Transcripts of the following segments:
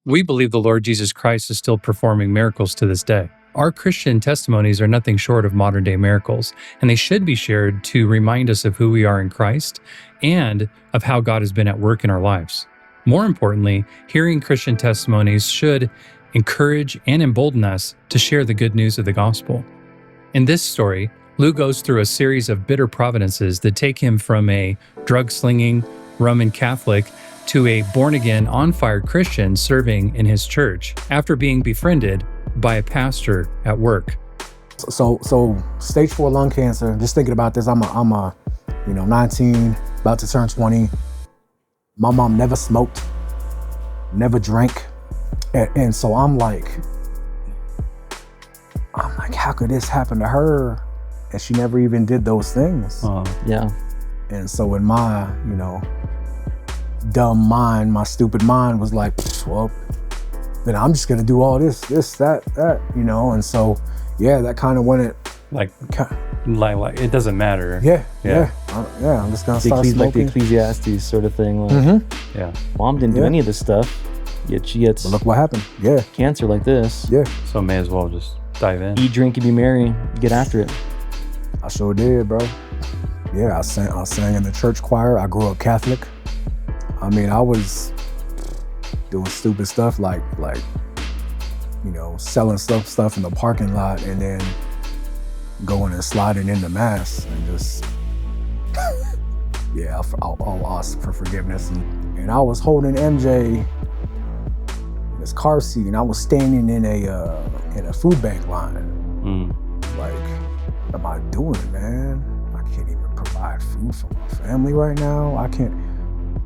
We believe the Lord Jesus Christ is still performing miracles to this day. Our Christian testimonies are nothing short of modern-day miracles, and they should be shared to remind us of who we are in Christ and of how God has been at work in our lives. More importantly, hearing Christian testimonies should encourage and embolden us to share the good news of the gospel. In this story, Lou goes through a series of bitter providences that take him from a drug-slinging Roman Catholic to a born-again, on-fire Christian serving in his church after being befriended by a pastor at work. So stage 4 lung cancer, just thinking about this, I'm 19, about to turn 20. My mom never smoked, never drank. And so I'm like, how could this happen to her? And she never even did those things. Yeah. And so in my, dumb mind, my stupid mind was like, well, then I'm just gonna do all this, that, and so, yeah, that kind of went it. Like it doesn't matter. Yeah. I'm just gonna start smoking. Like the Ecclesiastes sort of thing. Yeah. Mom didn't do any of this stuff, yet she gets look what happened. Yeah. Cancer like this. Yeah. So may as well just dive in. Eat, drink, and be merry. Get after it. I sure did, bro. Yeah, I sang in the church choir. I grew up Catholic. I was doing stupid stuff like selling stuff in the parking lot and then going and sliding into mass and just, I'll ask for forgiveness. And I was holding MJ in his car seat and I was standing in a food bank line. Like, what am I doing, man? I can't even provide food for my family right now. I can't.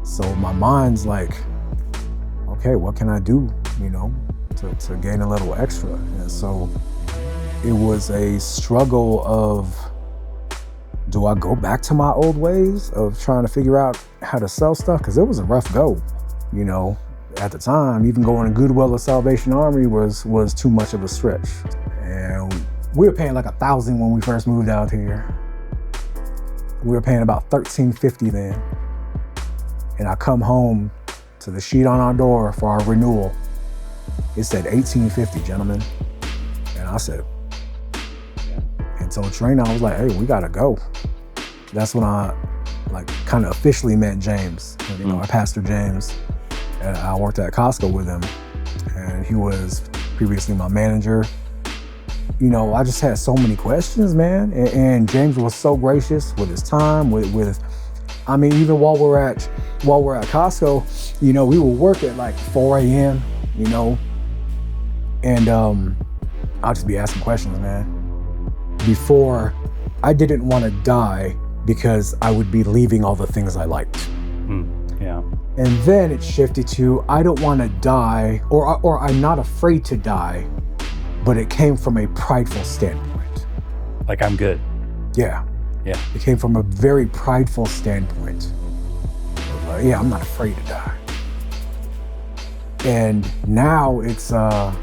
So my mind's like, okay, what can I do, to gain a little extra? And so it was a struggle of, do I go back to my old ways of trying to figure out how to sell stuff? Because it was a rough go, at the time. Even going to Goodwill or Salvation Army was too much of a stretch. And we were paying like $1,000 when we first moved out here. We were paying about $13.50 then. And I come home to the sheet on our door for our renewal. It said $18.50, gentlemen. And I said, and told Trina, I was like, hey, we gotta go. That's when I kind of officially met James, our Pastor James. And I worked at Costco with him. And he was previously my manager. I just had so many questions, man. And James was so gracious with his time, even while we're at Costco, we would work at like 4 a.m., and I'll just be asking questions, man. Before, I didn't want to die because I would be leaving all the things I liked. Yeah. And then it shifted to, I don't want to die, or I'm not afraid to die, but it came from a prideful standpoint. Like, I'm good. Yeah. Yeah. It came from a very prideful standpoint. I'm not afraid to die. And now it's my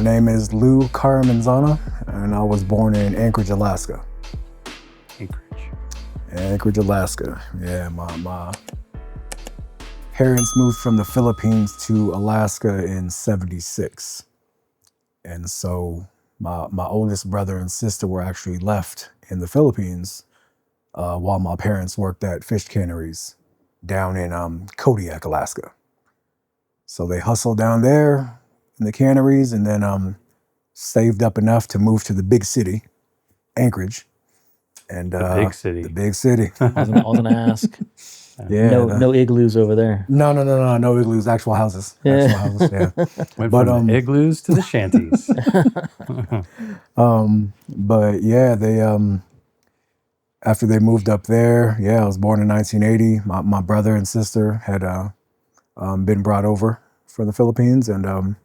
name is Lou Caramanzana, and I was born in Anchorage, Alaska. Anchorage, Alaska. Yeah, my parents moved from the Philippines to Alaska in '76. And so my oldest brother and sister were actually left in the Philippines while my parents worked at fish canneries down in Kodiak, Alaska. So they hustled down there in the canneries and then saved up enough to move to the big city, Anchorage. And the big city. The big city. I was gonna ask. Yeah. No igloos over there. No igloos, actual houses. Actual houses, yeah. Went from the igloos to the shanties. But yeah, they after they moved up there, I was born in 1980. My brother and sister had been brought over from the Philippines, and my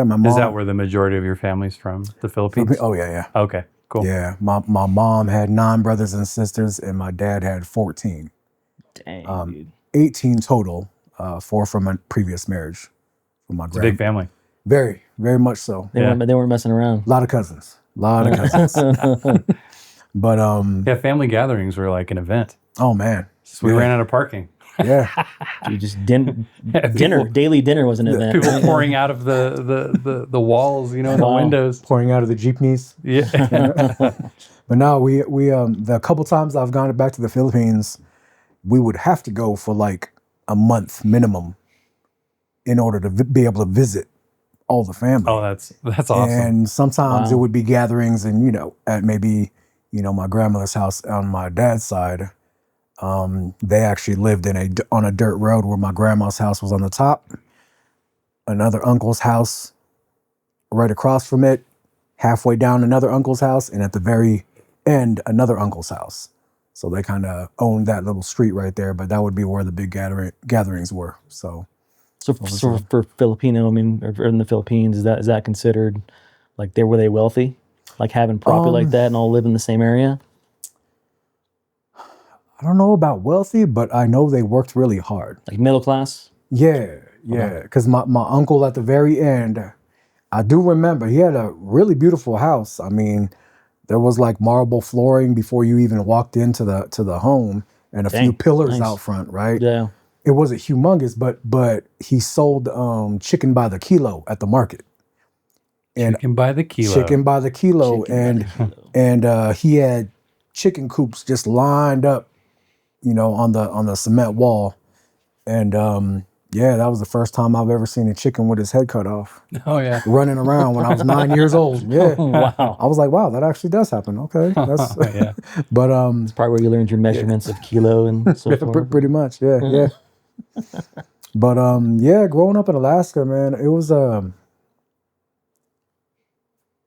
mom. Is that where the majority of your family's from? The Philippines? Oh yeah. Okay, cool. Yeah, my mom had 9 brothers and sisters, and my dad had 14. Dang, dude. 18 total, 4 from a previous marriage from my It's a big family. Very, very much so. They weren't messing around. A lot of cousins. lot of cousins. But Yeah, family gatherings were like an event. oh man, So we ran out of parking. yeah, Dude, just dinner, People- daily dinner was an event. People right? pouring out of the walls, you know, in the Wow. windows. pouring out of the jeepneys. Yeah. But no, we the couple times I've gone back to the Philippines, we would have to go for like a month minimum in order to be able to visit all the family. Oh, that's awesome. And sometimes Wow. it would be gatherings, and at maybe my grandmother's house on my dad's side. They actually lived on a dirt road where my grandma's house was on the top, another uncle's house right across from it, halfway down another uncle's house, and at the very end another uncle's house. So they kind of owned that little street right there, but that would be where the big gatherings were. So So for Filipino, I mean, or in the Philippines, is that considered like were they wealthy, like having property like that and all live in the same area? I don't know about wealthy, but I know they worked really hard. Like middle class? Yeah. Because my uncle at the very end, I do remember he had a really beautiful house. I mean, there was like marble flooring before you even walked into the home, and a few pillars nice. out front, right? Yeah. It wasn't humongous, but he sold chicken by the kilo at the market. And Chicken by the kilo. chicken by the kilo, and he had chicken coops just lined up, on the cement wall, and that was the first time I've ever seen a chicken with his head cut off, Oh yeah. running around when I was 9 years old. Yeah, Wow. I was like, wow, that actually does happen. Okay, that's Yeah. but It's probably where you learned your measurements of kilo and so forth. pretty much, yeah. But growing up in Alaska, man, it was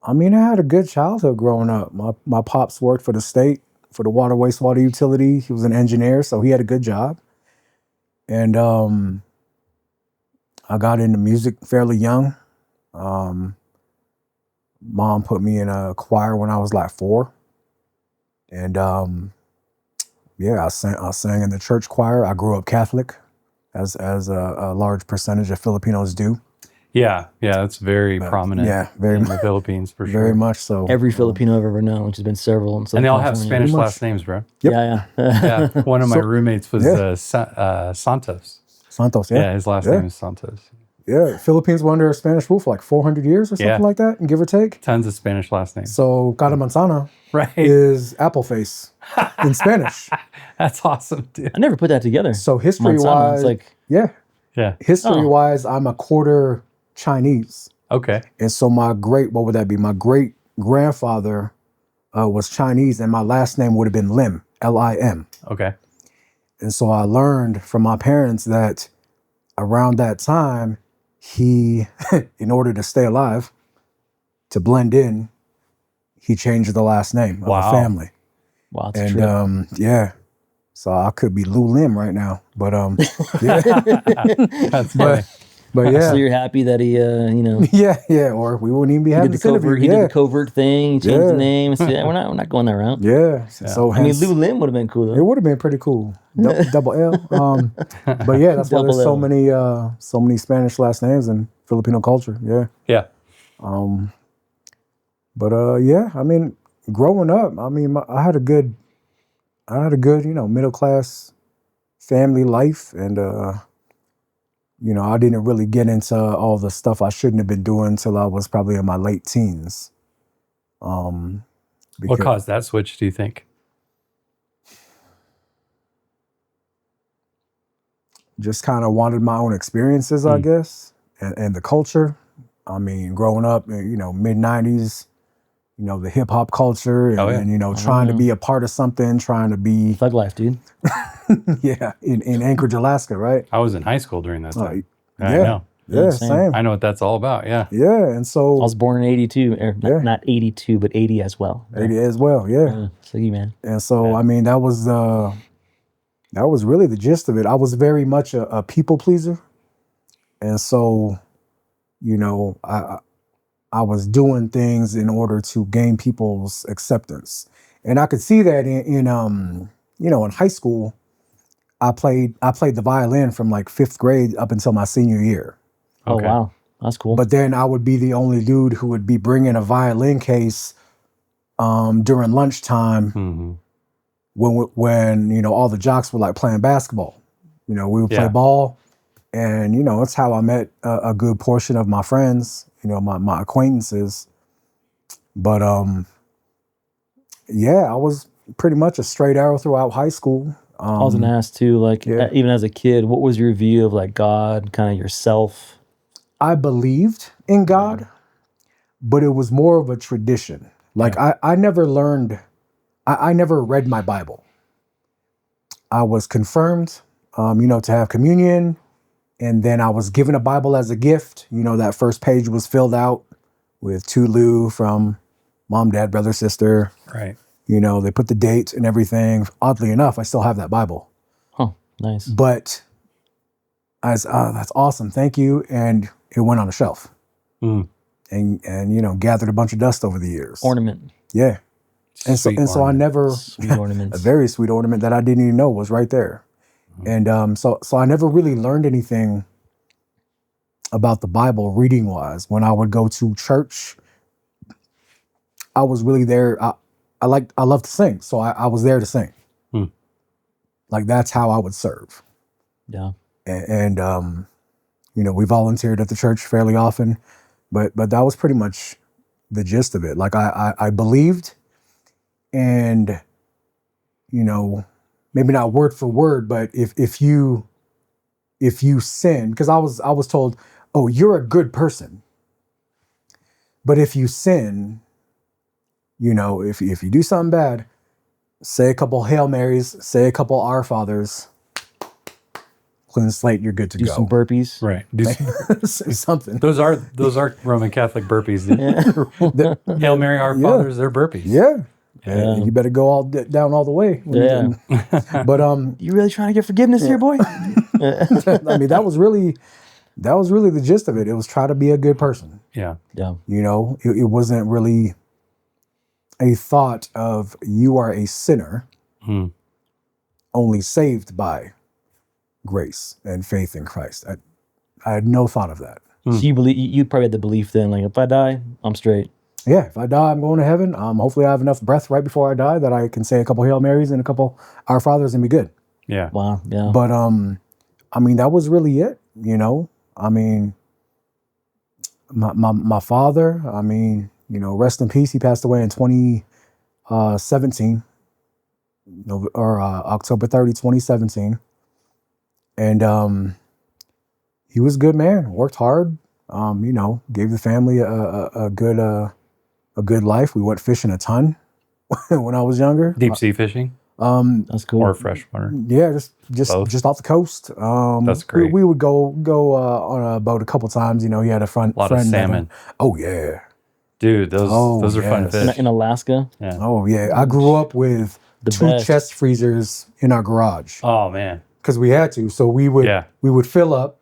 I mean, I had a good childhood growing up. My pops worked for the state, for the water wastewater utility. He was an engineer, so he had a good job. And I got into music fairly young. Mom put me in a choir when I was like 4. And I sang in the church choir. I grew up Catholic, as a large percentage of Filipinos do. Yeah. That's very prominent. Yeah, very in the Philippines for sure. very much so. Every Filipino I've ever known, which has been several. In And they all have California. Spanish Pretty much. last names, bro. Yep. Yeah. Yeah. One of my roommates was yeah. Santos. Santos, Yeah, his last name is Santos. Yeah, Philippines were under a Spanish rule for like 400 years or something Yeah. like that, give or take. Tons of Spanish last names. So cara manzana Right. is apple face in Spanish. That's awesome, dude. I never put that together. So Manzana, history-wise, it's like, Yeah. history-wise, I'm a quarter Chinese. Okay. And so my great grandfather was Chinese, and my last name would have been Lim, Lim. Okay. And so I learned from my parents that around that time, he, in order to stay alive, to blend in, he changed the last name of the Wow. family. wow, it's true. And so I could be Lou Lim right now, but yeah, That's funny. but yeah, So you're happy that he, yeah, or we wouldn't even be he having did this the covert. interview. He did Yeah, the covert thing. He changed Yeah. the name. So, yeah, we're not going that route. yeah. So I mean, hence- Lou Lim would have been cool it though. would have been pretty cool. Double L. But yeah, that's why there's Double so many Spanish last names in Filipino culture. Yeah. Yeah. But I mean, growing up, I mean, I had a good, middle class family life, and I didn't really get into all the stuff I shouldn't have been doing until I was probably in my late teens. What Because caused that switch, do you think? just kind of wanted my own experiences, I guess, and the culture. I mean, growing up, mid 90s, the hip hop culture, and, Oh, yeah. and trying to be a part of something, trying to be, Thug life, dude. in Anchorage, Alaska, right? I was in high school during that time. I yeah. know. Yeah, same. same. I know what that's all about. Yeah. Yeah, and I so was born in 82, or Yeah. not 82, but 80 as well. 80 as well, yeah. So you, man. And so, I mean, that was really the gist of it. I was very much a people pleaser, and so, I was doing things in order to gain people's acceptance, and I could see that in high school. I played the violin from like 5th grade up until my senior year. Oh, Okay. wow. That's cool. But then I would be the only dude who would be bringing a violin case during lunchtime when all the jocks were like playing basketball. We would play ball, and it's how I met a good portion of my friends, my acquaintances. But I was pretty much a straight arrow throughout high school. I was gonna ask too, like even as a kid, what was your view of like God, kind of yourself? I believed in God, but it was more of a tradition. Like I never learned, I never read my Bible. I was confirmed, to have communion, and then I was given a Bible as a gift. That first page was filled out with Tulu from mom, dad, brother, sister. Right. They put the date and everything. Oddly enough, I still have that Bible. Oh, nice. But that's awesome. Thank you. And it went on a shelf. And gathered a bunch of dust over the years. Ornament. Yeah. And so I never sweet ornaments. A very sweet ornament that I didn't even know was right there. And so I never really learned anything about the Bible reading wise. When I would go to church, I was really there. I love to sing, so I was there to sing. Like that's how I would serve. Yeah. And we volunteered at the church fairly often, but that was pretty much the gist of it. Like I believed, and maybe not word for word, but if you sin, because I was told, oh, you're a good person, but if you sin, if you do something bad, say a couple Hail Marys, say a couple Our Fathers, clean slate, you're good to go. Do some burpees. Right. Say something. Those are Roman Catholic burpees. Hail Mary, Our Fathers, they're burpees. Yeah. And you better go down all the way. But you really trying to get forgiveness here, boy? I mean, that was really the gist of it. It was try to be a good person. Yeah. Yeah. It wasn't really a thought of you are a sinner, only saved by grace and faith in Christ. I had no thought of that. So you probably had the belief then, like if I die, I'm straight. Yeah, if I die, I'm going to heaven. Hopefully I have enough breath right before I die that I can say a couple Hail Marys and a couple Our Fathers and be good. Yeah. Wow. Yeah. But I mean, that was really it. I mean, my father. I mean, rest in peace. He passed away in 2017, October 30, 2017, and he was a good man. Worked hard. Gave the family a good life. We went fishing a ton when I was younger. Deep sea fishing? That's cool. Or freshwater? Yeah, just off the coast. That's great. We would go on a boat a couple times. He had a friend. A lot of salmon. Oh yeah, dude, those are fun fish. In Alaska. Yeah. Oh yeah, I grew up with two chest freezers in our garage. Oh man, because we had to. So we would fill up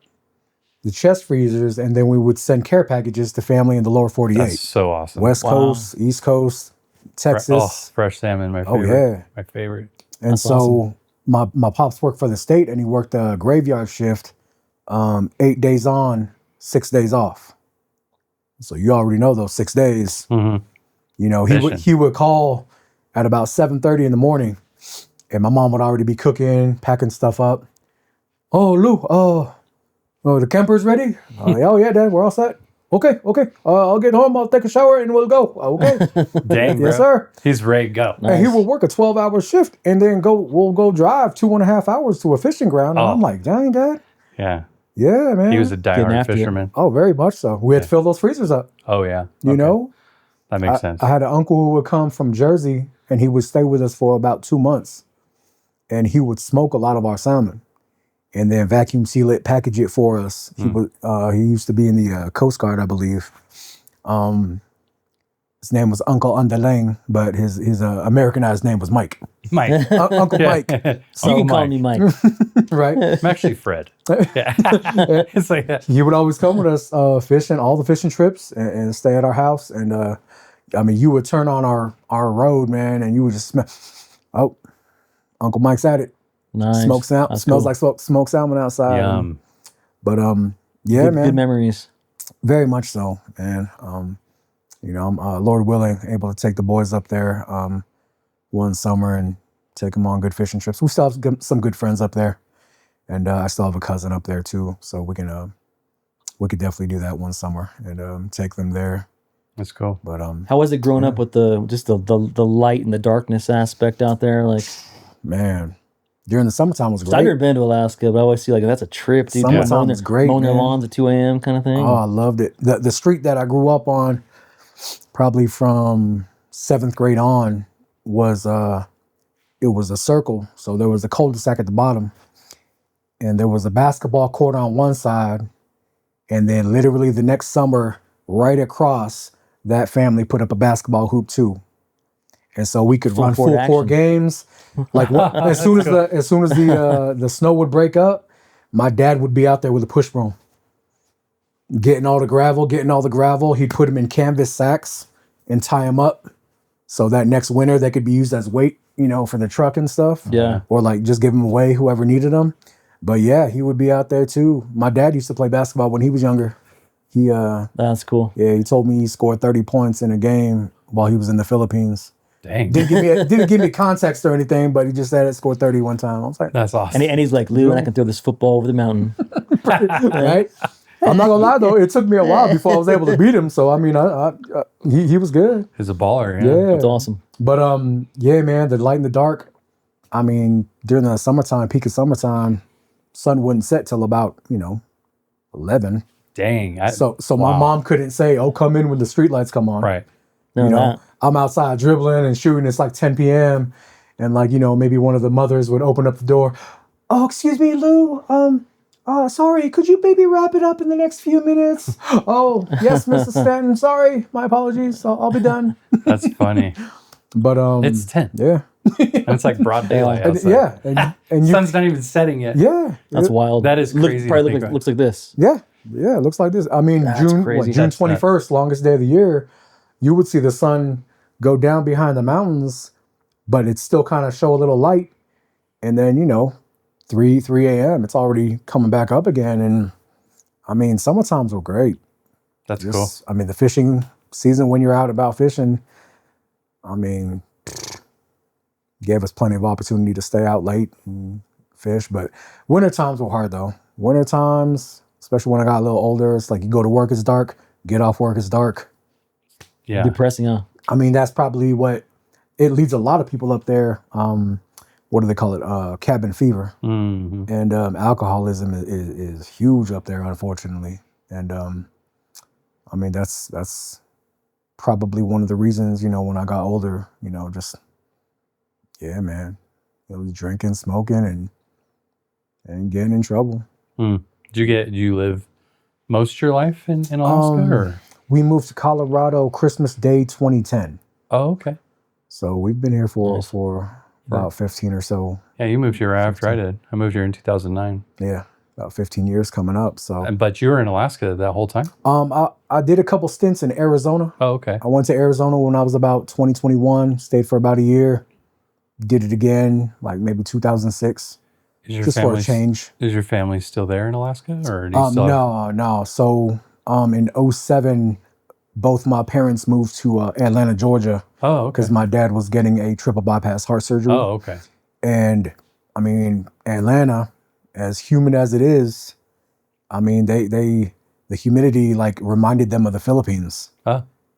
the chest freezers, and then we would send care packages to family in the lower 48. That's so awesome. West Coast, East Coast, Texas. Fresh salmon, my favorite. Oh yeah, my favorite. And that's so awesome. my pops worked for the state, and he worked a graveyard shift, 8 days on, 6 days off. So you already know those 6 days. He would call at about 7:30 in the morning, and my mom would already be cooking, packing stuff up. Oh, Lou, the camper's ready? Oh yeah, Dad, we're all set. Okay. I'll get home. I'll take a shower and we'll go. Okay. Dang, yes, bro. sir. He's ready to go. Nice. And he will work a 12-hour shift and then we'll go drive 2.5 hours to a fishing ground. And I'm like, dang, Dad. Yeah. Yeah, man. He was a diehard fisherman. Oh, very much so. We had to fill those freezers up. Oh, yeah. You know? That makes sense. I had an uncle who would come from Jersey and he would stay with us for about 2 months. And he would smoke a lot of our salmon and then vacuum seal it, package it for us. He used to be in the Coast Guard, I believe. His name was Uncle Underling, but his Americanized name was Mike. Mike. Uncle Mike. So you can call me Mike. Right? I'm actually Fred. Yeah. It's like he would always come with us fishing, all the fishing trips, and stay at our house. And you would turn on our road, man, and you would just smell, oh, Uncle Mike's at it. Nice. Smells cool. like smoked salmon outside. Yum. But yeah, man. Good memories. Very much so, man. I'm Lord willing able to take the boys up there one summer and take them on good fishing trips. We still have some good friends up there, and I still have a cousin up there too, so we could definitely do that one summer and take them there. That's cool. But how was it growing up with the light and the darkness aspect out there? Like, man, during the summertime was great. I've never been to Alaska, but I always see like that's a trip, dude. Summertime was great, mowing their man. lawns at 2 a.m. kind of thing. Oh, I loved it. The street that I grew up on, probably from 7th grade on, was it was a circle. So there was a cul-de-sac at the bottom, and there was a basketball court on one side, and then literally the next summer, right across, that family put up a basketball hoop too. And so we could run full court games. Like as soon as the snow would break up, my dad would be out there with a push broom, getting all the gravel. He'd put them in canvas sacks and tie them up, so that next winter they could be used as weight, for the truck and stuff. Yeah. Or like just give them away, whoever needed them. But yeah, he would be out there too. My dad used to play basketball when he was younger. That's cool. Yeah, he told me he scored 30 points in a game while he was in the Philippines. Dang. Didn't give me context or anything, but he just said it scored 30 one time. I was like, that's awesome. And he's like, Lou, I can throw this football over the mountain. Right? I'm not gonna lie though, it took me a while before I was able to beat him. So I mean, he was good. He's a baller. Yeah, that's awesome. But yeah, man, the light and the dark. I mean, during the summertime, peak of summertime, sun wouldn't set till about 11. Dang. So my mom couldn't say, "Oh, come in when the street lights come on." Right. I'm outside dribbling and shooting. It's like 10 p.m. and maybe one of the mothers would open up the door. "Oh, excuse me, Lou. Sorry, could you maybe wrap it up in the next few minutes?" "Oh, yes, Mrs. Stanton. Sorry, my apologies. I'll be done." That's funny. But it's 10. Yeah. And it's like broad daylight outside. Yeah. And sun's not even setting yet. Yeah. That's wild. That is crazy. Probably looks like this. Yeah. Yeah, it looks like this. I mean, That's June crazy. June 21st, longest day of the year, you would see the sun go down behind the mountains, but it still kind of show a little light. And then, 3 a.m., it's already coming back up again. And I mean, summertimes were great. That's cool. I mean, the fishing season when you're out about fishing, I mean, gave us plenty of opportunity to stay out late and fish. But winter times were hard though. Winter times, especially when I got a little older, it's like you go to work, it's dark. Get off work, it's dark. Yeah. Depressing, huh? I mean, that's probably what it leads a lot of people up there. What do they call it? Cabin fever. Mm-hmm. And alcoholism is huge up there, unfortunately. And I mean, that's probably one of the reasons, when I got older, yeah, man, it was drinking, smoking, and getting in trouble. Do you live most of your life in Alaska? Or? We moved to Colorado Christmas Day 2010. Oh, okay. So we've been here for about 15 or so. Yeah, you moved here after I did. I moved here in 2009. Yeah, about 15 years coming up. So, but you were in Alaska that whole time? I did a couple stints in Arizona. Oh, okay. I went to Arizona when I was about 21, stayed for about a year, did it again, like maybe 2006. Just for a change. Is your family still there in Alaska? Or do you still No. So in 2007, both my parents moved to Atlanta, Georgia. Oh, okay. Because my dad was getting a triple bypass heart surgery. Oh, okay. And I mean, Atlanta, as humid as it is, I mean, the humidity like reminded them of the Philippines.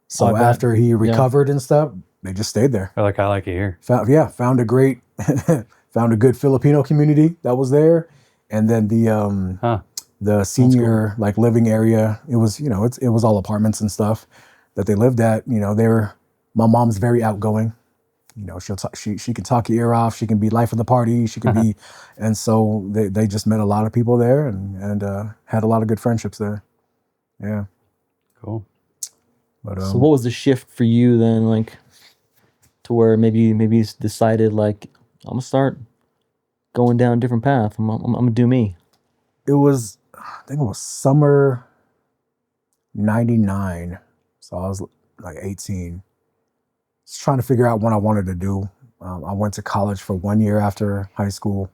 So after he recovered and stuff, they just stayed there. They're like, I like it here. Found a great, found a good Filipino community that was there. And then the senior like living area, it was, it was all apartments and stuff that they lived at. My mom's very outgoing. She'll talk, she can talk your ear off. She can be life of the party. She can be, and so they just met a lot of people there and had a lot of good friendships there. Yeah. Cool. But so what was the shift for you then, like, to where maybe you decided like, I'm gonna start going down a different path. I'm gonna do me. It was, I think it was summer 99. So I was like 18. Just trying to figure out what I wanted to do. I went to college for 1 year after high school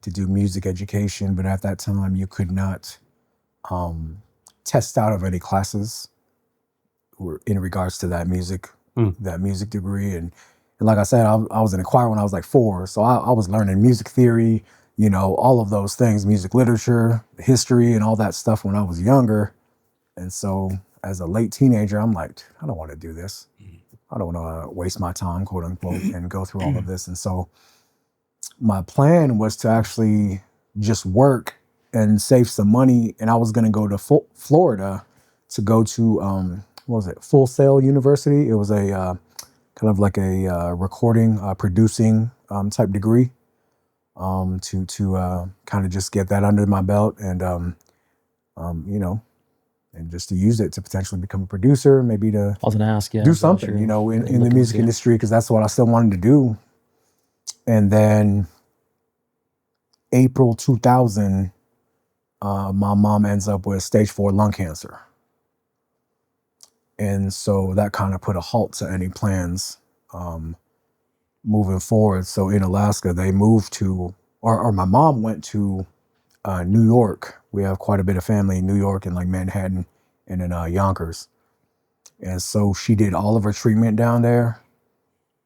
to do music education, but at that time you could not test out of any classes in regards to that music degree. And like I said, I was in a choir when I was like 4. So I was learning music theory, all of those things, music literature, history, and all that stuff when I was younger. And so as a late teenager, I'm like, I don't want to do this. I don't want to waste my time, quote unquote, and go through all of this. And so my plan was to actually just work and save some money. And I was going to go to Florida to go to, what was it? Full Sail University. It was a kind of like a recording, producing type degree to kind of just get that under my belt and, and just to use it to potentially become a producer, maybe to I was gonna ask, do something, in the music industry, because that's what I still wanted to do. And then April 2000, my mom ends up with stage 4 lung cancer. And so that kind of put a halt to any plans moving forward. So in Alaska, they moved to, or my mom went to New York. We have quite a bit of family in New York and like Manhattan and in Yonkers. And so she did all of her treatment down there,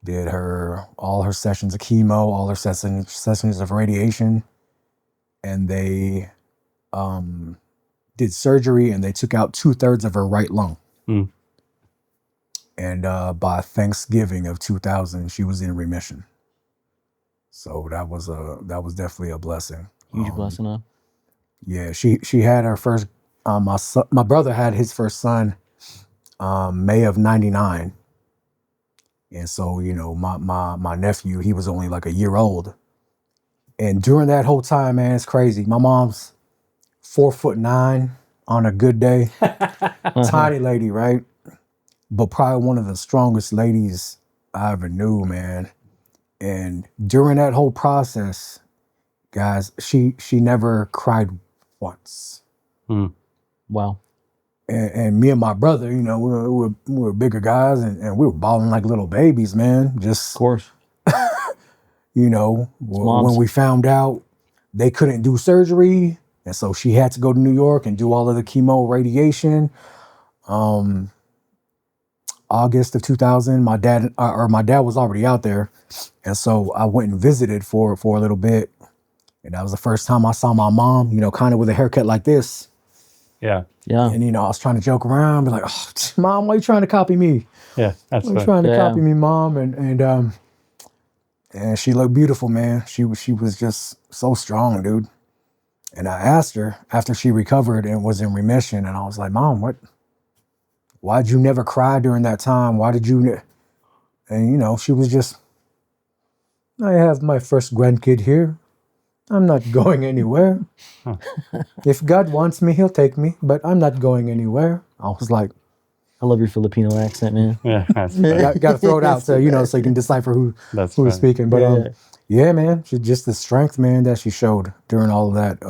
did all her sessions of chemo, all her sessions of radiation. And they did surgery and they took out 2/3 of her right lung. And by Thanksgiving of 2000, she was in remission. So that was definitely a blessing. Huge blessing, huh? Yeah, she had her first. My brother had his first son, May of '99, and so my nephew, he was only like a year old. And during that whole time, man, it's crazy. My mom's 4'9" on a good day, tiny lady, right? But probably one of the strongest ladies I ever knew, man. And during that whole process, guys, she never cried once. Wow. And me and my brother, we were bigger guys and we were bawling like little babies, man. Just, of course. When we found out they couldn't do surgery, and so she had to go to New York and do all of the chemo radiation. August of 2000, my dad was already out there. And so I went and visited for a little bit. And that was the first time I saw my mom, kind of with a haircut like this. Yeah. Yeah. And, I was trying to joke around, be like, oh, Mom, why are you trying to copy me? Yeah, that's why are you trying to copy me, Mom? And she looked beautiful, man. She was just so strong, dude. And I asked her after she recovered and was in remission. And I was like, Mom, why'd you never cry during that time? Why did you? And, she was just, I have my first grandkid here. I'm not going anywhere. If God wants me, he'll take me, but I'm not going anywhere. I was like, I love your Filipino accent, man. Yeah, that's funny. got to throw it out so you can decipher who's speaking. But yeah, man, just the strength, man, that she showed during all of that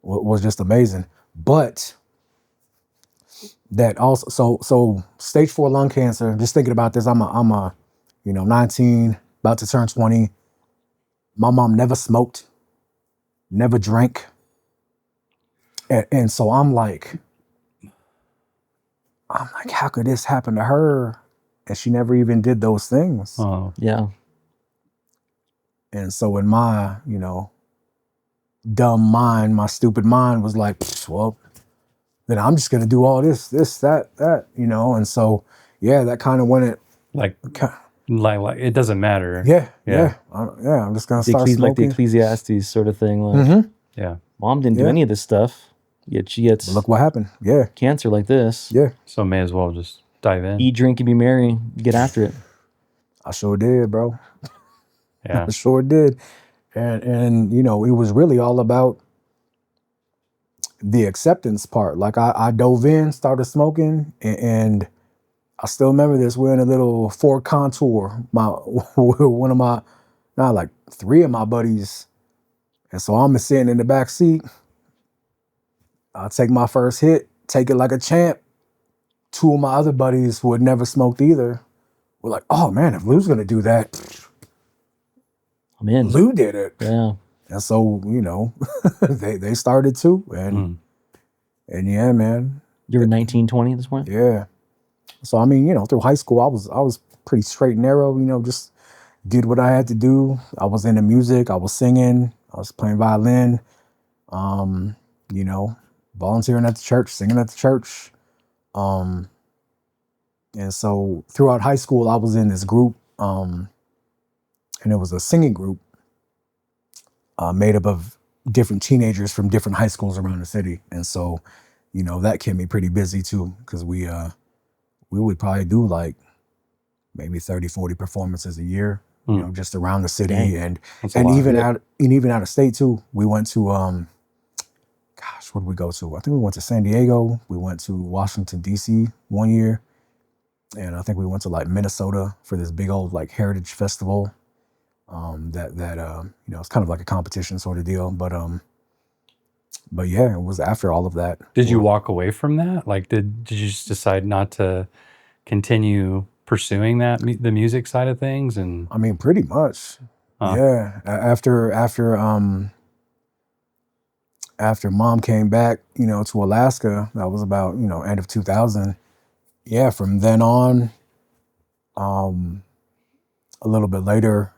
was just amazing. But that also, so stage 4 lung cancer. Just thinking about this, I'm 19, about to turn 20. My mom never smoked, never drank, and so I'm like, how could this happen to her? And she never even did those things. Oh, yeah. And so in my, dumb mind, my stupid mind was like, well, then I'm just gonna do all this, that, and so yeah, that kind of went it like it doesn't matter. Yeah. I'm just gonna start smoking. Like the Ecclesiastes sort of thing. Like, Yeah. Mom didn't do any of this stuff, yet she gets But look what happened. Yeah. cancer like this. Yeah. So may as well just dive in. Eat, drink, and be merry. Get after it. I sure did, bro. Yeah. I sure did. And it was really all about the acceptance part. Like I dove in, started smoking, and I still remember this. We're in a little Ford Contour. Three of my buddies. And so I'm sitting in the back seat. I'll take my first hit, take it like a champ. 2 of my other buddies who had never smoked either were like, oh man, if Lou's gonna do that, I'm in. Lou did it. Yeah. And so, they started too. And yeah, man. You were 19, 20 at this point? Yeah. So I mean, through high school, I was pretty straight and narrow. Just did what I had to do. I was into music. I was singing. I was playing violin. Um, you know, volunteering at the church, singing at the church. And so throughout high school, I was in this group, and it was a singing group made up of different teenagers from different high schools around the city. And so, that kept me pretty busy too, because we would probably do like maybe 30, 40 performances a year, just around the city. Dang. and even out of state too. We went to where did we go to? I think we went to San Diego. We went to Washington, D.C. one year. And I think we went to like Minnesota for this big old like heritage festival. It's kind of like a competition sort of deal. But yeah, it was after all of that. Did you walk away from that? Like, did you just decide not to continue pursuing the music side of things? And I mean, pretty much. Yeah. After mom came back, to Alaska, that was about, end of 2000. Yeah. From then on, a little bit later,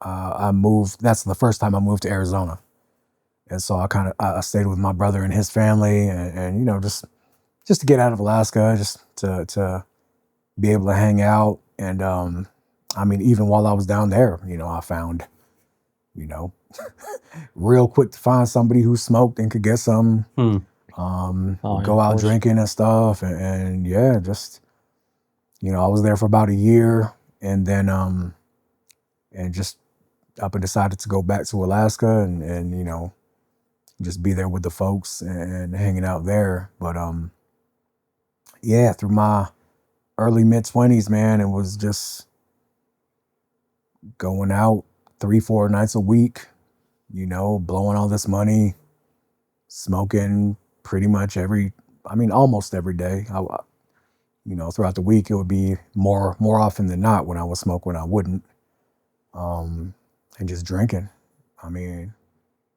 I moved. That's the first time I moved to Arizona. And so I stayed with my brother and his family and just to get out of Alaska, just to be able to hang out. And, I mean, even while I was down there, I found, real quick to find somebody who smoked and could get some, go out drinking and stuff. And yeah, just, I was there for about a year and then, and just up and decided to go back to Alaska and just be there with the folks and hanging out there. But, yeah, through my early mid-20s, man, it was just going out 3-4 nights a week, blowing all this money, smoking pretty much almost every day. Throughout the week, it would be more often than not when I would smoke, when I wouldn't, and just drinking. I mean,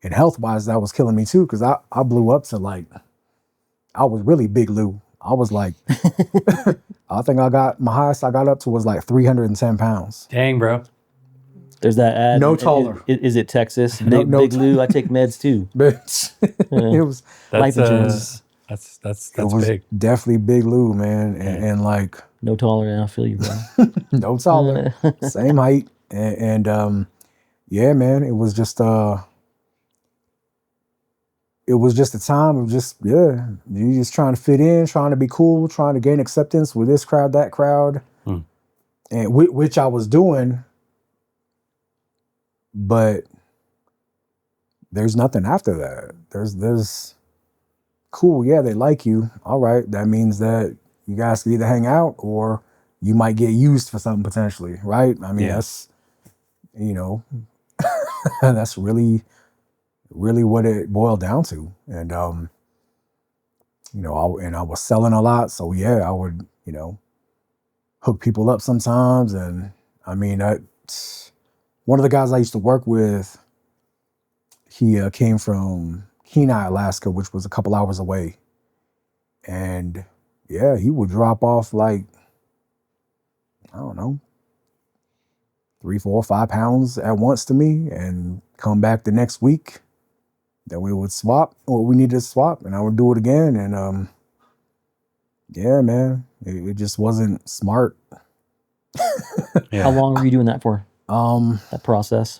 and health-wise, that was killing me too, because I blew up to like, I was really Big Lou. I was like, I think my highest I got up to was like 310 pounds. Dang, bro. There's that ad. No taller. Is it Texas? Big Lou, I take meds too. It was life insurance. That's it was big. Definitely Big Lou, man. And like, no taller, I feel you, bro. No taller. Same height. And yeah, man, it was just a time of just, yeah, you just trying to fit in, trying to be cool, trying to gain acceptance with this crowd, that crowd, and which I was doing, but there's nothing after that. There's cool, yeah, they like you. All right, that means that you guys can either hang out or you might get used for something potentially, right? I mean, that's, that's really what it boiled down to. And, I was selling a lot. So yeah, I would, hook people up sometimes. And I mean, one of the guys I used to work with, he came from Kenai, Alaska, which was a couple hours away. And yeah, he would drop off like, I don't know, 3, 4, 5 pounds at once to me and come back the next week. Then we would swap what we needed to swap, and I would do it again. And yeah, man, it just wasn't smart. How long were you doing that for? That process?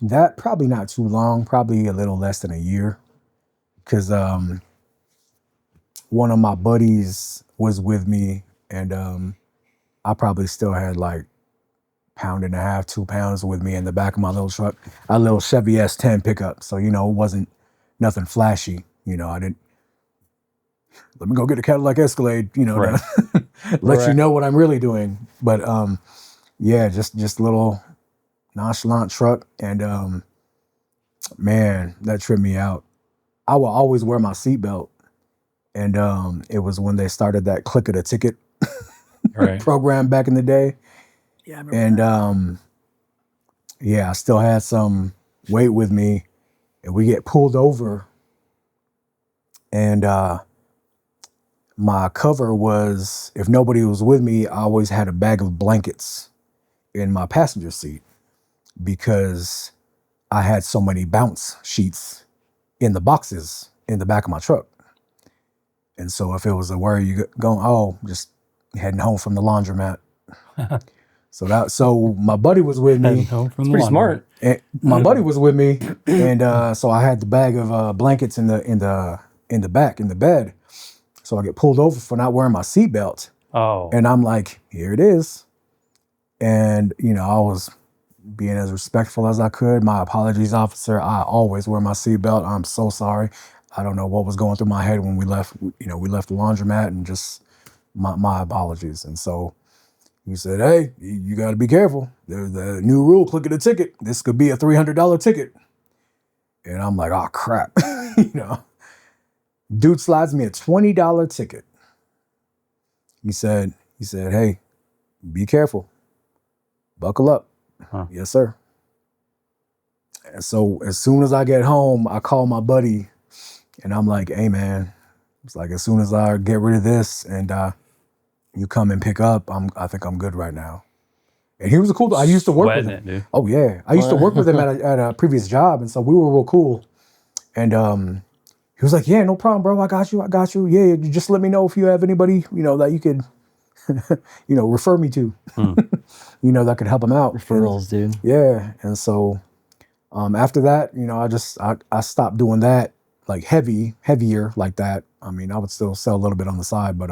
That probably not too long, probably a little less than a year. Because one of my buddies was with me, and I probably still had like 1.5 pounds, 2 pounds with me in the back of my little truck, a little Chevy S10 pickup. So, it wasn't nothing flashy. I didn't, let me go get a Cadillac Escalade, right. let you know what I'm really doing. But yeah, just a little nonchalant truck. And man, that tripped me out. I will always wear my seatbelt. And it was when they started that click of the ticket program back in the day. Yeah, I remember and yeah, I still had some weight with me, and we get pulled over, and my cover was, if nobody was with me, I always had a bag of blankets in my passenger seat because I had so many bounce sheets in the boxes in the back of my truck. And so if it was a where you going, oh, just heading home from the laundromat. So my buddy was with me. It's pretty smart. And my buddy was with me, and so I had the bag of blankets in the back in the bed. So I get pulled over for not wearing my seatbelt. Oh. And I'm like, here it is. And, I was being as respectful as I could. My apologies, officer. I always wear my seatbelt. I'm so sorry. I don't know what was going through my head when we left. We left the laundromat, and just my apologies. And so he said, hey, you got to be careful. There's the new rule, click at the ticket. This could be a $300 ticket. And I'm like, oh, crap. Dude slides me a $20 ticket. He said, hey, be careful. Buckle up. Huh. Yes, sir. And so as soon as I get home, I call my buddy and I'm like, hey, man, it's like, as soon as I get rid of this and you come and pick up, I think I'm good right now. And he was a cool dude. I used to work with him. Dude. Oh, yeah. I used to work with him at a previous job. And so we were real cool. And he was like, yeah, no problem, bro. I got you. Yeah, you just let me know if you have anybody, that you could, refer me to, that could help him out. Referrals, dude. Yeah. And so after that, I stopped doing that, like heavier like that. I mean, I would still sell a little bit on the side, but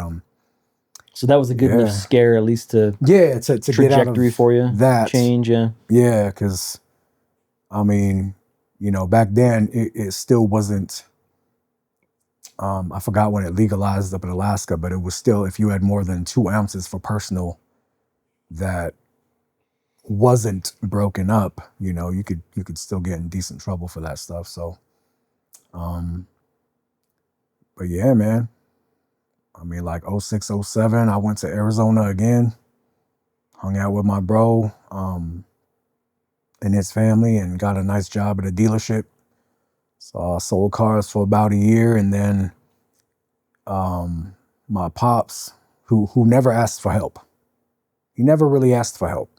so that was a good enough scare, at least to to get out of trajectory for you. That change, yeah. Yeah, because I mean, back then it still wasn't. I forgot when it legalized up in Alaska, but it was still, if you had more than 2 ounces for personal that wasn't broken up, you could still get in decent trouble for that stuff. So, but yeah, man. I mean, like 06, 07, I went to Arizona again, hung out with my bro and his family, and got a nice job at a dealership. So I sold cars for about a year, and then my pops, who never asked for help. He never really asked for help,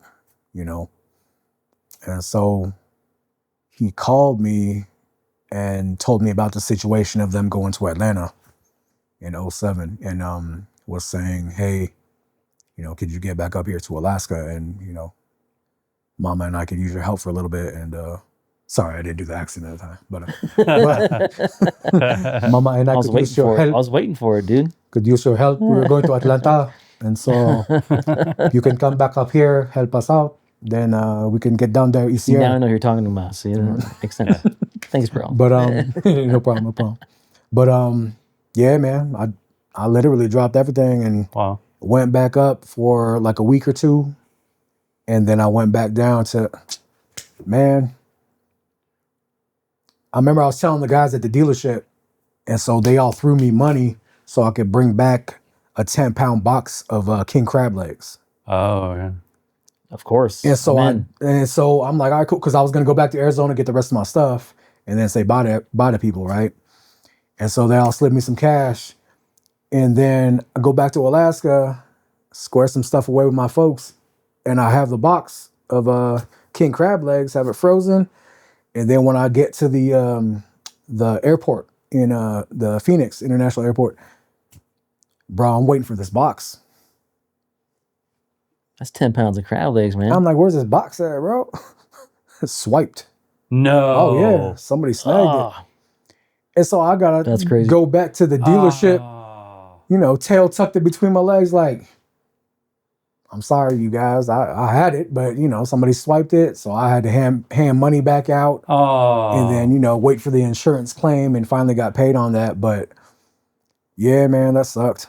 And so he called me and told me about the situation of them going to Atlanta in 07 and was saying, hey, could you get back up here to Alaska? And, Mama and I could use your help for a little bit. And sorry, I didn't do the accent at the time, but Mama and I could use your help. I was waiting for it, dude. Could use your help. We were going to Atlanta. And so you can come back up here, help us out. Then we can get down there easier. Now I know who you're talking about. So that makes sense. Thanks, bro. But no problem. But yeah, man, I literally dropped everything and went back up for like a week or two. And then I went back down to, man, I remember I was telling the guys at the dealership, and so they all threw me money so I could bring back a 10-pound box of king crab legs. Oh, yeah. Of course. And so I'm like, all right, cool, because I was gonna go back to Arizona, get the rest of my stuff, and then say bye to people, right? And so they all slid me some cash, and then I go back to Alaska, square some stuff away with my folks, and I have the box of king crab legs, have it frozen, and then when I get to the airport in the Phoenix International Airport, bro, I'm waiting for this box. That's 10 pounds of crab legs, man. I'm like, where's this box at, bro? Swiped. No. Oh, yeah. Somebody snagged it. And so I got to go back to the dealership, tail tucked in between my legs, like, I'm sorry, you guys. I had it, but, somebody swiped it. So I had to hand money back out. Oh. And then, wait for the insurance claim, and finally got paid on that. But, yeah, man, that sucked.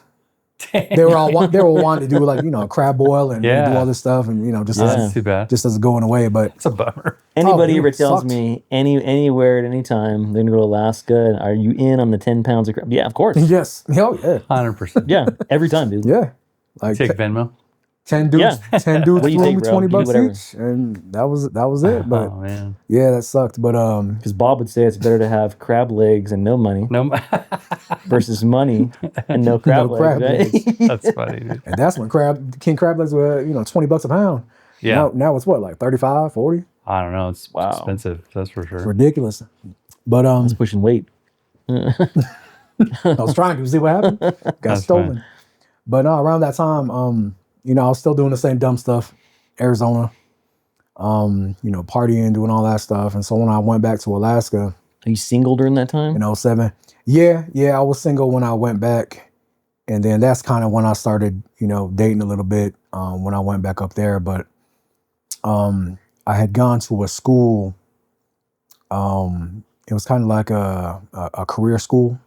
They were wanting to do like a crab boil and do all this stuff, and that's too bad. Just as going away, but it's a bummer. Anybody ever tells me anywhere at any time they're gonna go to Alaska, and are you in on the 10 pounds of crab? Yeah, of course. Yes, hell yeah, 100%. Yeah, every time, dude. Yeah, like take Venmo. 10 dudes, Yeah. 10 dudes What do you threw think, me bro? 20 You do bucks whatever. each, and that was it. But Oh man. yeah, that sucked. But Because Bob would say it's better to have crab legs and no money No. versus money and no crab No legs, crab right? legs. That's funny, dude. and that's when king crab legs were 20 bucks a pound. Yeah. Now it's what, like 35, 40? I don't know. It's Wow. expensive. That's for It's sure. ridiculous. But It's pushing weight. I was trying to see what happened. Got That's stolen. But no, around that time, I was still doing the same dumb stuff, Arizona, partying, doing all that stuff. And so when I went back to Alaska Are you single during that time? in 2007, yeah, I was single when I went back. And then that's kind of when I started, dating a little bit when I went back up there. But I had gone to a school. It was kind of like a career school,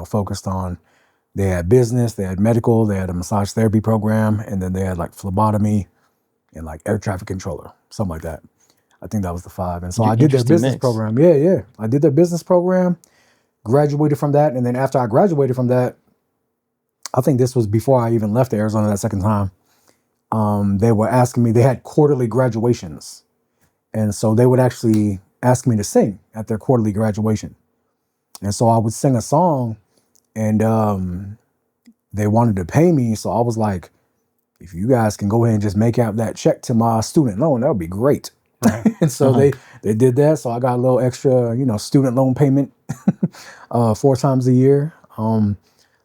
focused on. They had business, they had medical, they had a massage therapy program, and then they had like phlebotomy and like air traffic controller, something like that. I think that was the 5. And so I did their Interesting business mix. program. Yeah. I did their business program, graduated from that. And then after I graduated from that, I think this was before I even left Arizona that second time. They were asking me, they had quarterly graduations. And so they would actually ask me to sing at their quarterly graduation. And so I would sing a song, and they wanted to pay me. So I was like, if you guys can go ahead and just make out that check to my student loan, that would be great. Right. And so they did that. So I got a little extra, student loan payment 4 times a year.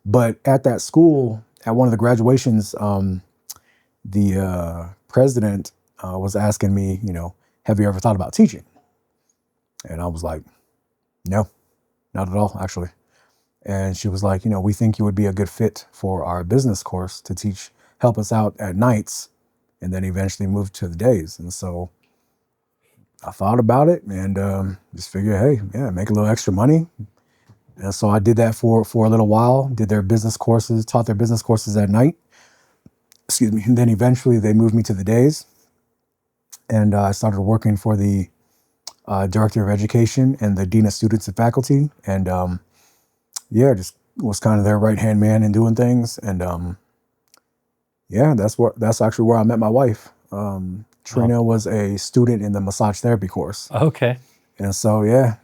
But at that school, at one of the graduations, the president was asking me, have you ever thought about teaching? And I was like, no, not at all, actually. And she was like, we think you would be a good fit for our business course to help us out at nights, and then eventually move to the days. And so I thought about it and just figured, hey, yeah, make a little extra money. And so I did that for a little while, did their business courses, taught their business courses at night. Excuse me. And then eventually they moved me to the days. And I started working for the director of education and the dean of students and faculty. And just was kind of their right-hand man in doing things. And that's actually where I met my wife. Trina was a student in the massage therapy course. Okay. And so, yeah.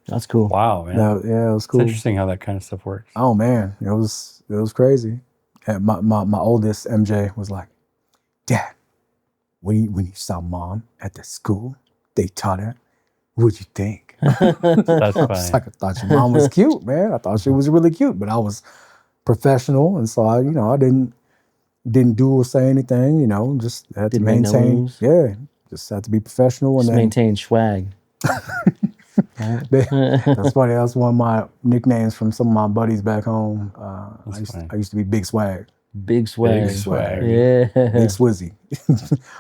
That's cool. Wow, man. Yeah, it was cool. It's interesting how that kind of stuff works. Oh man, it was crazy. And my oldest MJ was like, Dad, when you saw Mom at the school, they taught her, what'd you think? That's I was funny. like, I thought your mom was cute, man. I thought she was really cute, but I was professional, and so I didn't do or say anything. Just had to Didn't make no maintain. moves. Yeah, just had to be professional, and Just then maintain swag. that's funny. That's one of my nicknames from some of my buddies back home. funny. I used to be Big Swag, Big swag. Big swag. Yeah. Big Swizzy.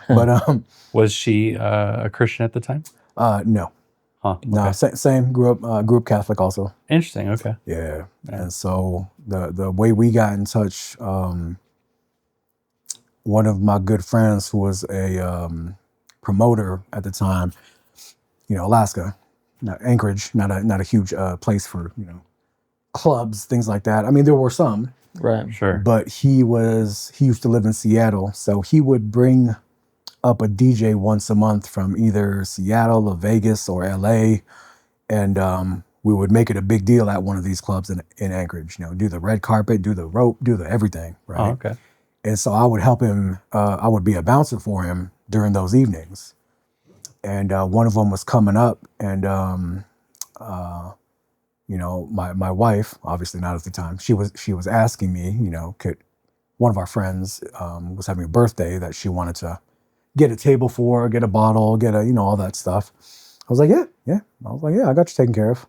But Was she a Christian at the time? no, Huh. no, Okay. same. Grew up Catholic also. Interesting. Okay. Yeah. And so the way we got in touch, one of my good friends who was a promoter at the time, Alaska, not Anchorage, not a huge place for clubs, things like that. I mean, there were some, Right. Sure. but he used to live in Seattle, so he would bring up a DJ once a month from either Seattle or Vegas or LA, and we would make it a big deal at one of these clubs in Anchorage. Do the red carpet, do the rope, do the everything, right? Oh, okay. And so I would help him. I would be a bouncer for him during those evenings. And one of them was coming up, and my wife, obviously not at the time, she was asking me, could one of our friends was having a birthday that she wanted to get a table for, get a bottle, get all that stuff. I was like, yeah. I was like, yeah, I got you taken care of.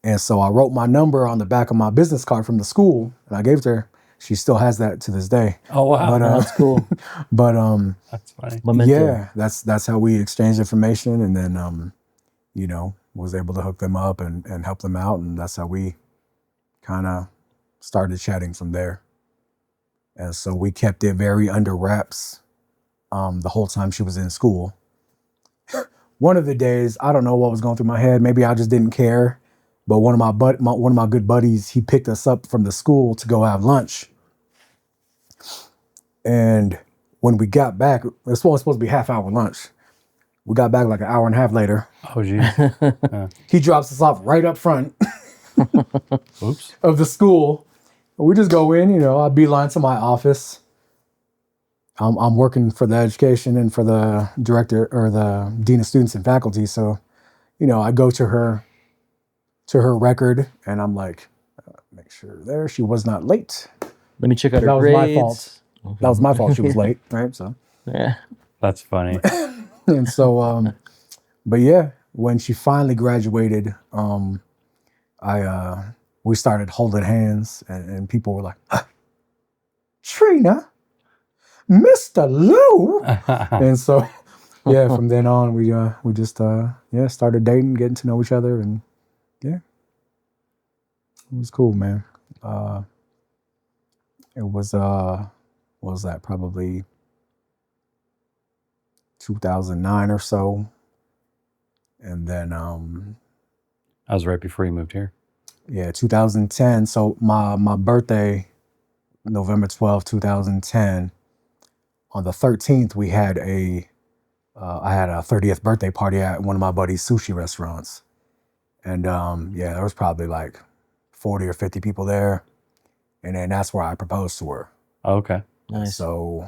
And so I wrote my number on the back of my business card from the school, and I gave it to her. She still has that to this day. Oh wow. But, That's cool. But That's funny. Memento. yeah, that's how we exchanged information, and then was able to hook them up and help them out, and that's how we kind of started chatting from there. And so we kept it very under wraps the whole time she was in school. One of the days, I don't know what was going through my head. Maybe I just didn't care. But one of my good buddies, he picked us up from the school to go have lunch. And when we got back, it was supposed to be half-hour lunch. We got back like an hour and a half later. Oh, geez. He drops us off right up front Oops. of the school. We just go in, I beeline to my office. I'm working for the education and for the director or the dean of students and faculty. So, I go to her record and I'm like, make sure there she was not late. Let me check out her That was grades. my fault. Okay. That was my fault. She was late, right? So yeah, that's funny. And so, but yeah, when she finally graduated, we started holding hands, and people were like, Trina, Mr. Lou. And so, yeah, from then on, we just started dating, getting to know each other, and yeah, it was cool, man. It was what was that, probably 2009 or so, and then I was right before you moved here. Yeah, 2010. So my birthday, November 12th, 2010. On the 13th, we had I had a 30th birthday party at one of my buddy's sushi restaurants, and there was probably like 40 or 50 people there, and then that's where I proposed to her. Oh, okay, nice. So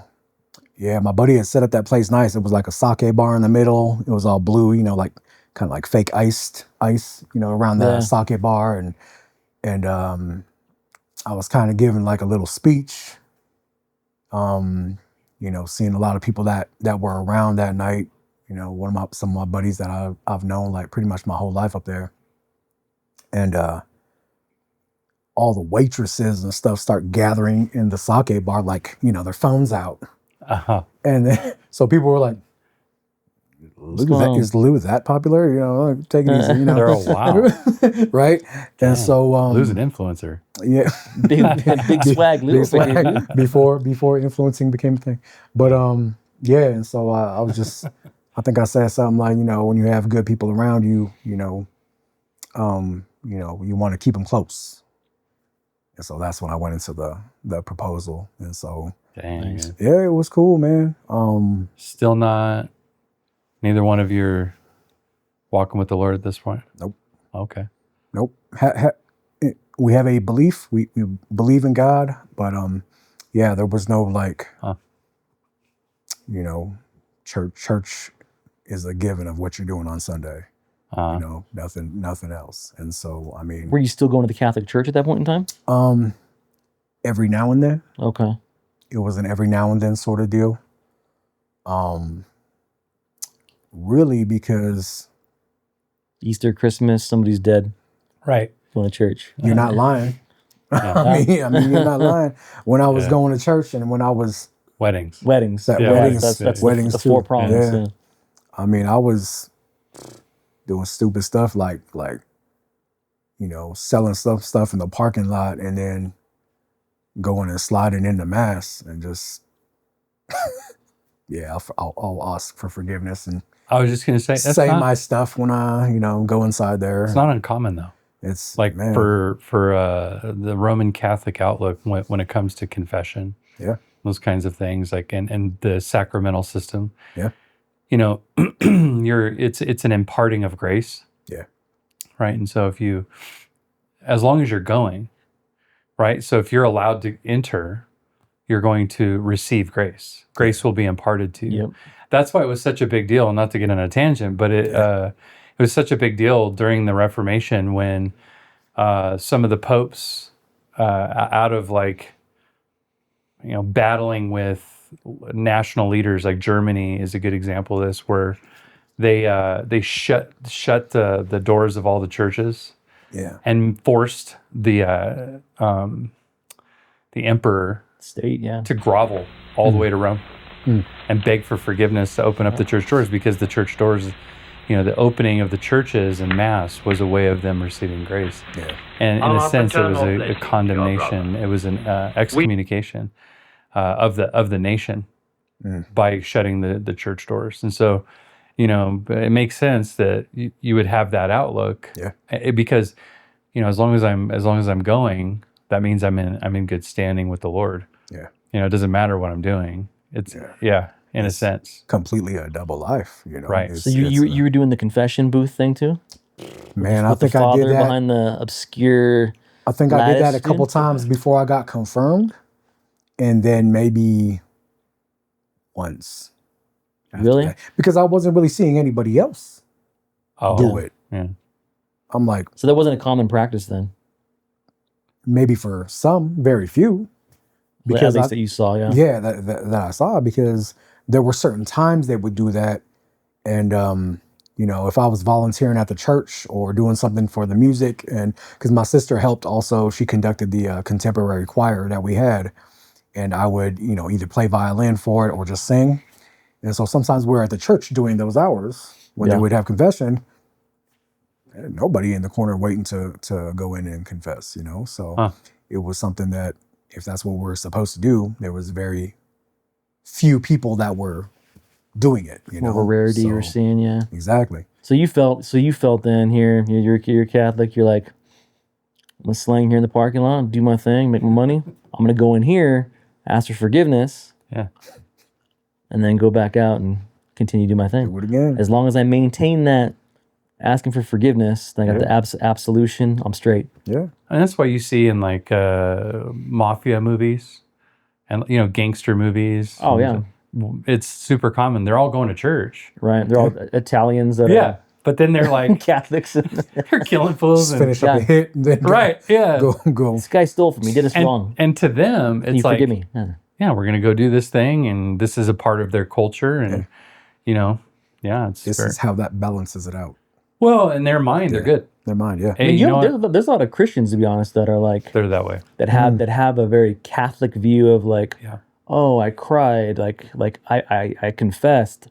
yeah, my buddy had set up that place nice. It was like a sake bar in the middle. It was all blue, like kind of like fake ice, around the sake bar, and I was kind of giving like a little speech, seeing a lot of people that were around that night, some of my buddies that I've known like pretty much my whole life up there, and all the waitresses and stuff start gathering in the sake bar, like their phones out, and then, so people were like, is Lou that popular? Take it easy. They're all wow, right? Damn. And so Lou's an influencer. Yeah, big swag, Lou. Big swag before influencing became a thing. But and so I was just, I think I said something like, when you have good people around you, you want to keep them close. And so that's when I went into the proposal. And so, dang, yeah, it was cool, man. Still not. Neither one of you are walking with the Lord at this point? Nope. Okay. Nope. We have a belief. We believe in God, but there was no like, church is a given of what you're doing on Sunday. Nothing else. And so, I mean, were you still going to the Catholic Church at that point in time? Every now and then. Okay. It was an every now and then sort of deal. Really, because Easter, Christmas, somebody's dead. Right. Going to church. You're not lying. I mean, you're not lying. When I was going to church and when I was weddings, weddings, that's weddings the too. 4 prongs. Yeah. I mean, I was doing stupid stuff like selling stuff in the parking lot and then going and sliding into mass and just I'll ask for forgiveness and I was just gonna say my stuff when I go inside there. It's not uncommon though. It's like for the Roman Catholic outlook when it comes to confession, those kinds of things, like and the sacramental system, it's an imparting of grace, right? And so as long as you're going, right? So if you're allowed to enter, you're going to receive grace. Grace will be imparted to you. Yep. That's why it was such a big deal. Not to get on a tangent, but it was such a big deal during the Reformation when some of the popes, out of battling with national leaders, like Germany is a good example of this, where they shut the doors of all the churches, and forced the emperor state, to grovel all the way to Rome and beg for forgiveness to open up the church doors, because the church doors, the opening of the churches and mass was a way of them receiving grace. And in a sense, it was a condemnation. It was an excommunication of the nation by shutting the church doors. And so, it makes sense that you would have that outlook, because, as long as I'm going, that means I'm in good standing with the Lord. it doesn't matter what I'm doing. It's in a sense. Completely a double life, Right. So you were doing the confession booth thing too? Man, I With think the I father did that. behind the obscure. I think I did that a lattice, couple dude? times before I got confirmed, and then maybe once. After Really? that. Because I wasn't really seeing anybody else do it. Yeah. I'm like, So that wasn't a common practice then. maybe for some, very few. At least that you saw, yeah. Yeah, that I saw, because there were certain times they would do that. And, if I was volunteering at the church or doing something for the music, and because my sister helped also, she conducted the contemporary choir that we had. And I would, either play violin for it or just sing. And so sometimes we're at the church doing those hours when they would have confession. And nobody in the corner waiting to go in and confess, So it was something that, if that's what we're supposed to do, there was very few people that were doing it. More of a rarity you were seeing, yeah. Exactly. So you felt then here, you're Catholic, you're like, I'm gonna slang here in the parking lot, do my thing, make my money. I'm gonna go in here, ask for forgiveness. Yeah. And then go back out and continue to do my thing. Do it again. As long as I maintain that asking for forgiveness, then I got the absolution, I'm straight. Yeah. And that's why you see in like mafia movies and gangster movies. Oh yeah. It's super common. They're all going to church. Right. They're all Italians that are But then they're like Catholics. they're killing fools and Finish up a hit and then go. This guy stole from me, did us wrong. And to them, Can it's you like, forgive me? yeah, we're gonna go do this thing, and this is a part of their culture, and it's This is how that balances it out. well, in their mind, they're good. Their mind, yeah. Hey, you know what? there's a lot of Christians, to be honest, that are like They're that way. that have a very Catholic view of like, oh, I cried, like I confessed,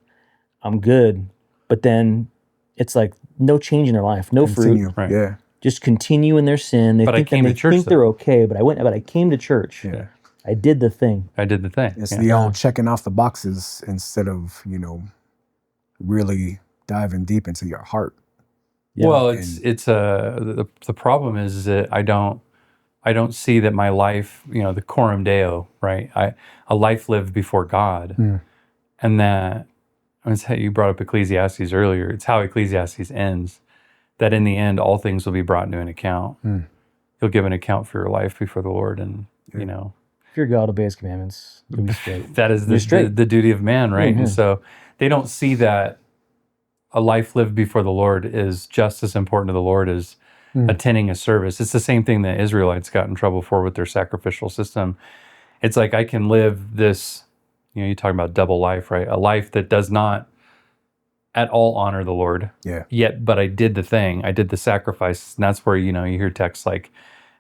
I'm good, but then it's like no change in their life, no Continue. fruit, Right. Yeah. just continue in their sin. They But I think came that to they church, think though. they're okay, but I came to church. Yeah. I did the thing. I did the thing. It's Yeah. the old checking off the boxes instead of, really diving deep into your heart. Yeah. Well, the problem is that I don't see that my life, the coram deo, right? A life lived before God, and that it's how you brought up Ecclesiastes earlier. It's how Ecclesiastes ends. That in the end, all things will be brought into an account. You'll give an account for your life before the Lord, and If you're God, obey His commandments. You'll be straight. that is the duty of man, right? Mhm. And so they don't see that a life lived before the Lord is just as important to the Lord as attending a service. It's the same thing that Israelites got in trouble for with their sacrificial system. It's like I can live this, you talk about double life, right? A life that does not at all honor the Lord. Yeah. Yet, but I did the thing. I did the sacrifice. And that's where, you hear texts like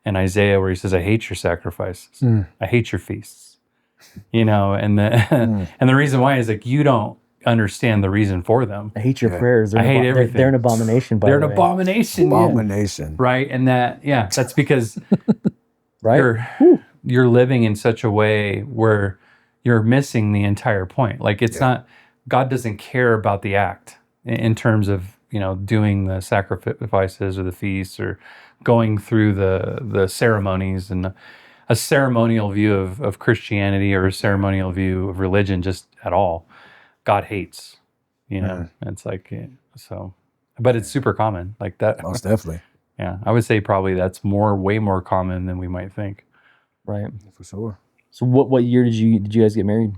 in Isaiah where he says, I hate your sacrifices. I hate your feasts. And the and the reason why is like you don't understand the reason for them. I hate your prayers. I hate everything. They're an abomination, by They're the an way. abomination. Abomination. Right. And that's because Right? you're living in such a way where you're missing the entire point. Like it's not, God doesn't care about the act in terms of, doing the sacrifices or the feasts or going through the ceremonies and a ceremonial view of Christianity or a ceremonial view of religion just at all. God hates, It's like, so, but it's super common like that. Most definitely. Yeah. I would say probably that's way more common than we might think. Right. For sure. So what year did you guys get married?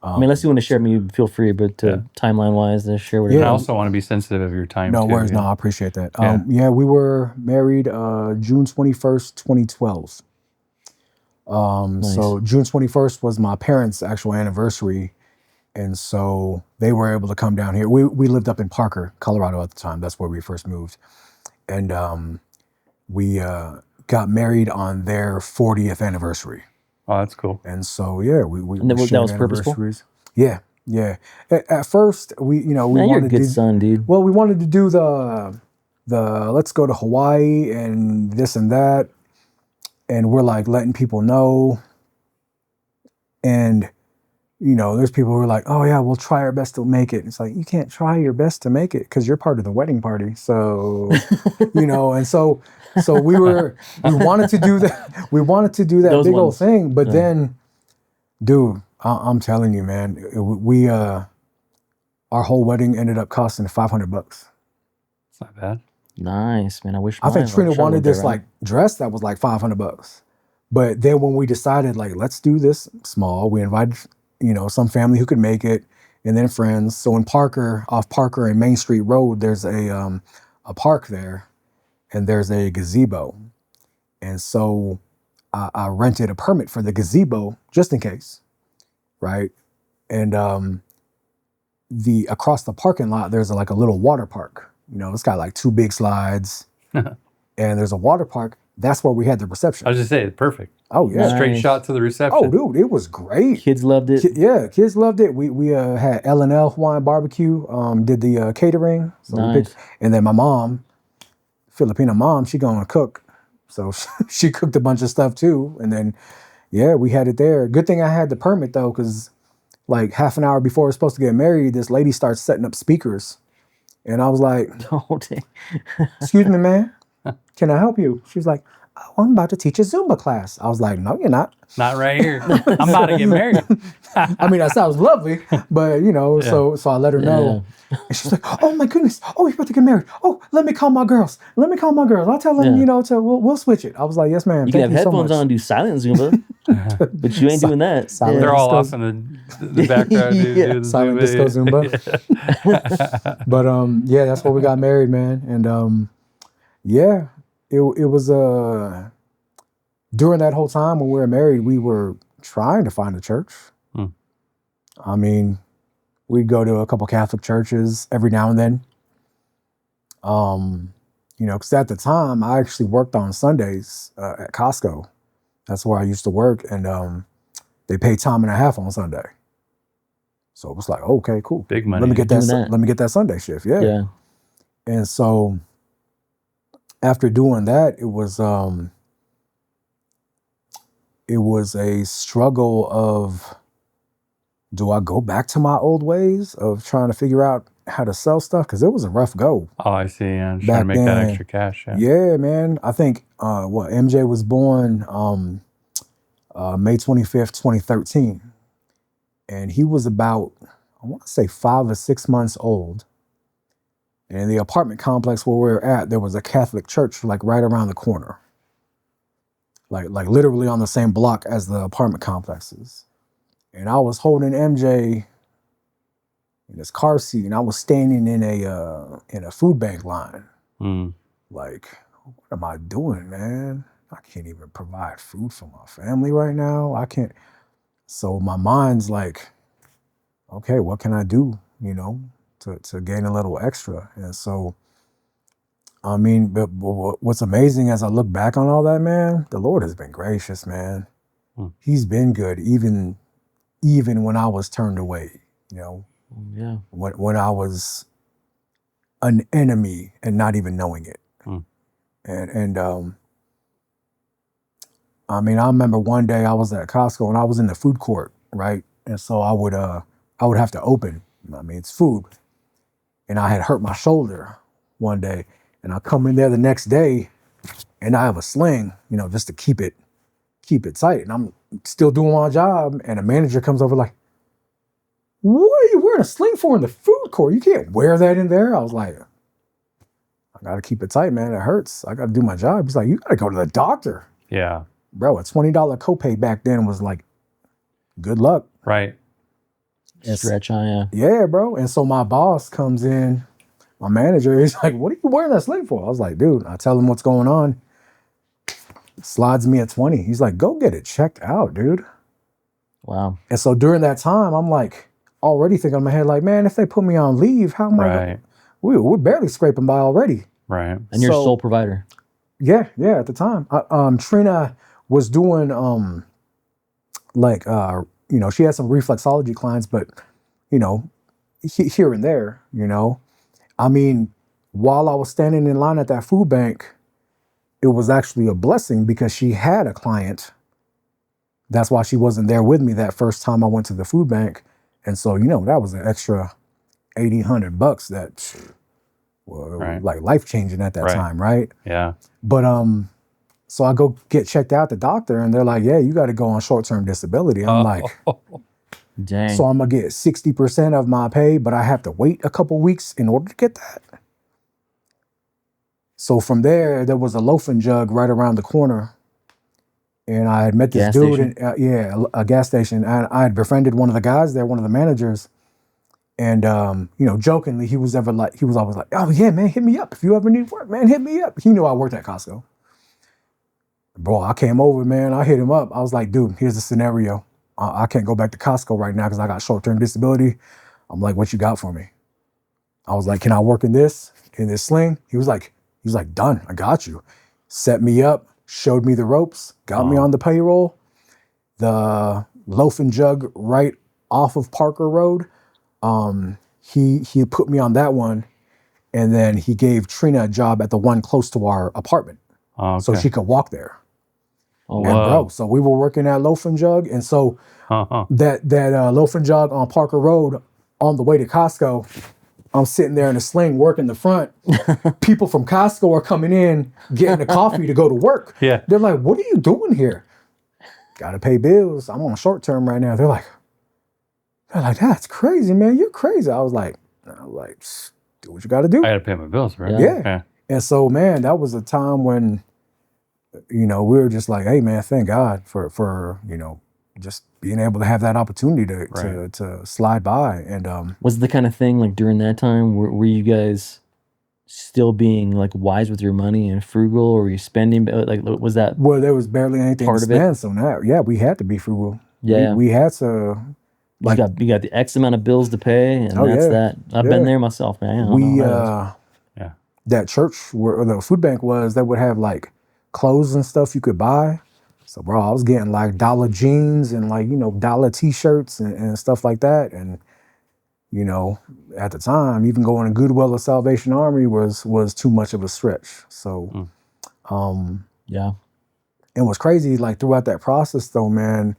I mean, unless you want to share, feel free, but timeline wise, to share what And I also want to be sensitive of your time. No too, worries. No, I appreciate that. We were married June 21st, 2012. Nice. So June 21st was my parents' actual anniversary. And so they were able to come down here. We lived up in Parker, Colorado at the time. That's where we first moved. And we got married on their 40th anniversary. Oh, that's cool. And so, we And that was shared purposeful? anniversaries. Yeah. At first, we Man, wanted you're a good to, son, dude. well, we wanted to do the let's go to Hawaii and this and that. And we're like letting people know. And, there's people who are like, oh yeah, we'll try our best to make it. It's like, you can't try your best to make it because you're part of the wedding party. So, and so we wanted to do that. We wanted to do that Those big old ones. thing. But then Dude, I'm telling you, man, we our whole wedding ended up costing $500. It's not bad. Nice, man. I wish I think Trina wanted this right? like dress that was like $500. But then when we decided like, let's do this small, we invited, some family who could make it and then friends. So in Parker, off Parker and Main Street Road, there's a park there and there's a gazebo. And so I rented a permit for the gazebo just in case, right? And across the parking lot, there's like a little water park. It's got like 2 big slides, and there's a water park. That's where we had the reception. I was just saying, perfect. Oh yeah, straight shot to the reception. Oh dude, it was great. Kids loved it. Yeah, kids loved it. We had L&L Hawaiian barbecue. Did the catering. So nice. And then my mom, Filipino mom, she gonna cook. So she cooked a bunch of stuff too. And then, yeah, we had it there. Good thing I had the permit though, because like half an hour before we're supposed to get married, this lady starts setting up speakers. And I was like, excuse me, man, can I help you? She was like, oh, I'm about to teach a Zumba class. I was like, no, you're not. Not right here. I'm about to get married. I mean, that sounds lovely, but so I let her know. And she's like, oh my goodness, oh, you're about to get married. Oh, let me call my girls. I'll tell them, we'll switch it. I was like, yes, ma'am. You can have headphones on and do silent Zumba, but you ain't doing that. They're all off in the background. Dude, silent disco Zumba. But yeah, that's where we got married, man. And yeah, it was during that whole time when we were married, we were trying to find a church. I mean, we'd go to a couple Catholic churches every now and then. Because at the time I actually worked on Sundays at Costco. That's where I used to work, and they paid time and a half on Sunday. So it was like, okay, cool, big money. Let me get that. Let me get that Sunday shift. Yeah. And so after doing that, it was a struggle of, do I go back to my old ways of trying to figure out how to sell stuff? Because it was a rough go. Oh, I see. Yeah, trying to make that extra cash. Yeah, man. I think MJ was born May 25th, 2013. And he was about, I want to say 5 or 6 months old. And in the apartment complex where we were at, there was a Catholic church like right around the corner. Like literally on the same block as the apartment complexes. And I was holding MJ in his car seat, and I was standing in a food bank line. Like, what am I doing, man? I can't even provide food for my family right now. I can't. So my mind's like, okay, what can I do, to gain a little extra? And so, I mean, but what's amazing as I look back on all that, man, the Lord has been gracious, man. He's been good, even when I was turned away, Yeah. When I was an enemy and not even knowing it. And I mean, I remember one day I was at Costco and I was in the food court, right? And so I would have to open. I mean, it's food. And I had hurt my shoulder one day. And I come in there the next day and I have a sling, just to keep it tight. And I'm still doing my job. And a manager comes over like, what are you wearing a sling for in the food court? You can't wear that in there. I was like, I got to keep it tight, man. It hurts. I got to do my job. He's like, you got to go to the doctor. Yeah. Bro, a $20 copay back then was like, good luck. Right. Stretch on, yeah. Yeah, bro. And so my boss comes in, my manager, he's like, what are you wearing that sling for? I was like, dude, I tell him what's going on. Slides me a 20. He's like, go get it checked out, dude. Wow. And so during that time, I'm like, already thinking in my head, like, man, if they put me on leave, how am I going? We're barely scraping by already. Right. And you're sole provider. Yeah, at the time. Trina was doing, she had some reflexology clients, but, here and there, I mean, while I was standing in line at that food bank, it was actually a blessing because she had a client. That's why she wasn't there with me that first time I went to the food bank. And so, that was an extra $1,800 that were like life-changing at that time, right? Yeah. But So I go get checked out at the doctor, and they're like, yeah, you got to go on short-term disability. I'm like, dang. so I'm going to get 60% of my pay, but I have to wait a couple weeks in order to get that? So from there was a loafing jug right around the corner. And I had met this dude, a gas station. And I had befriended one of the guys there, one of the managers. And, jokingly, he was always like, oh, yeah, man, hit me up. If you ever need work, man, hit me up. He knew I worked at Costco. Bro, I came over, man. I hit him up. I was like, dude, here's the scenario. I can't go back to Costco right now because I got short-term disability. I'm like, what you got for me? I was like, can I work in this sling? He was like, done. I got you. Set me up, showed me the ropes, got me on the payroll. The loafing jug right off of Parker Road. He put me on that one, and then he gave Trina a job at the one close to our apartment, so she could walk there. Oh, and bro, so we were working at loafing jug, and so that loafing jug on Parker Road on the way to Costco, I'm sitting there in a sling working the front. People from Costco are coming in, getting a coffee to go to work. Yeah, they're like, "What are you doing here?" Got to pay bills. I'm on short term right now. They're like, that's crazy, man. You're crazy. I was like, do what you got to do. I got to pay my bills, right? Yeah. And so, man, that was a time when, we were just like, hey, man, thank God for just being able to have that opportunity to slide by. And was it the kind of thing like during that time were you guys still being like wise with your money and frugal, or were you spending like was that? Well, there was barely anything to spend, so now we had to be frugal. Yeah, we had to. Like you got the X amount of bills to pay, and that's that. I've been there myself, man. That church where the food bank was, that would have like clothes and stuff you could buy. So, bro, I was getting like dollar jeans and like dollar t-shirts and stuff like that. And at the time, even going to Goodwill or Salvation Army was too much of a stretch. So, yeah. And what's crazy, like throughout that process, though, man.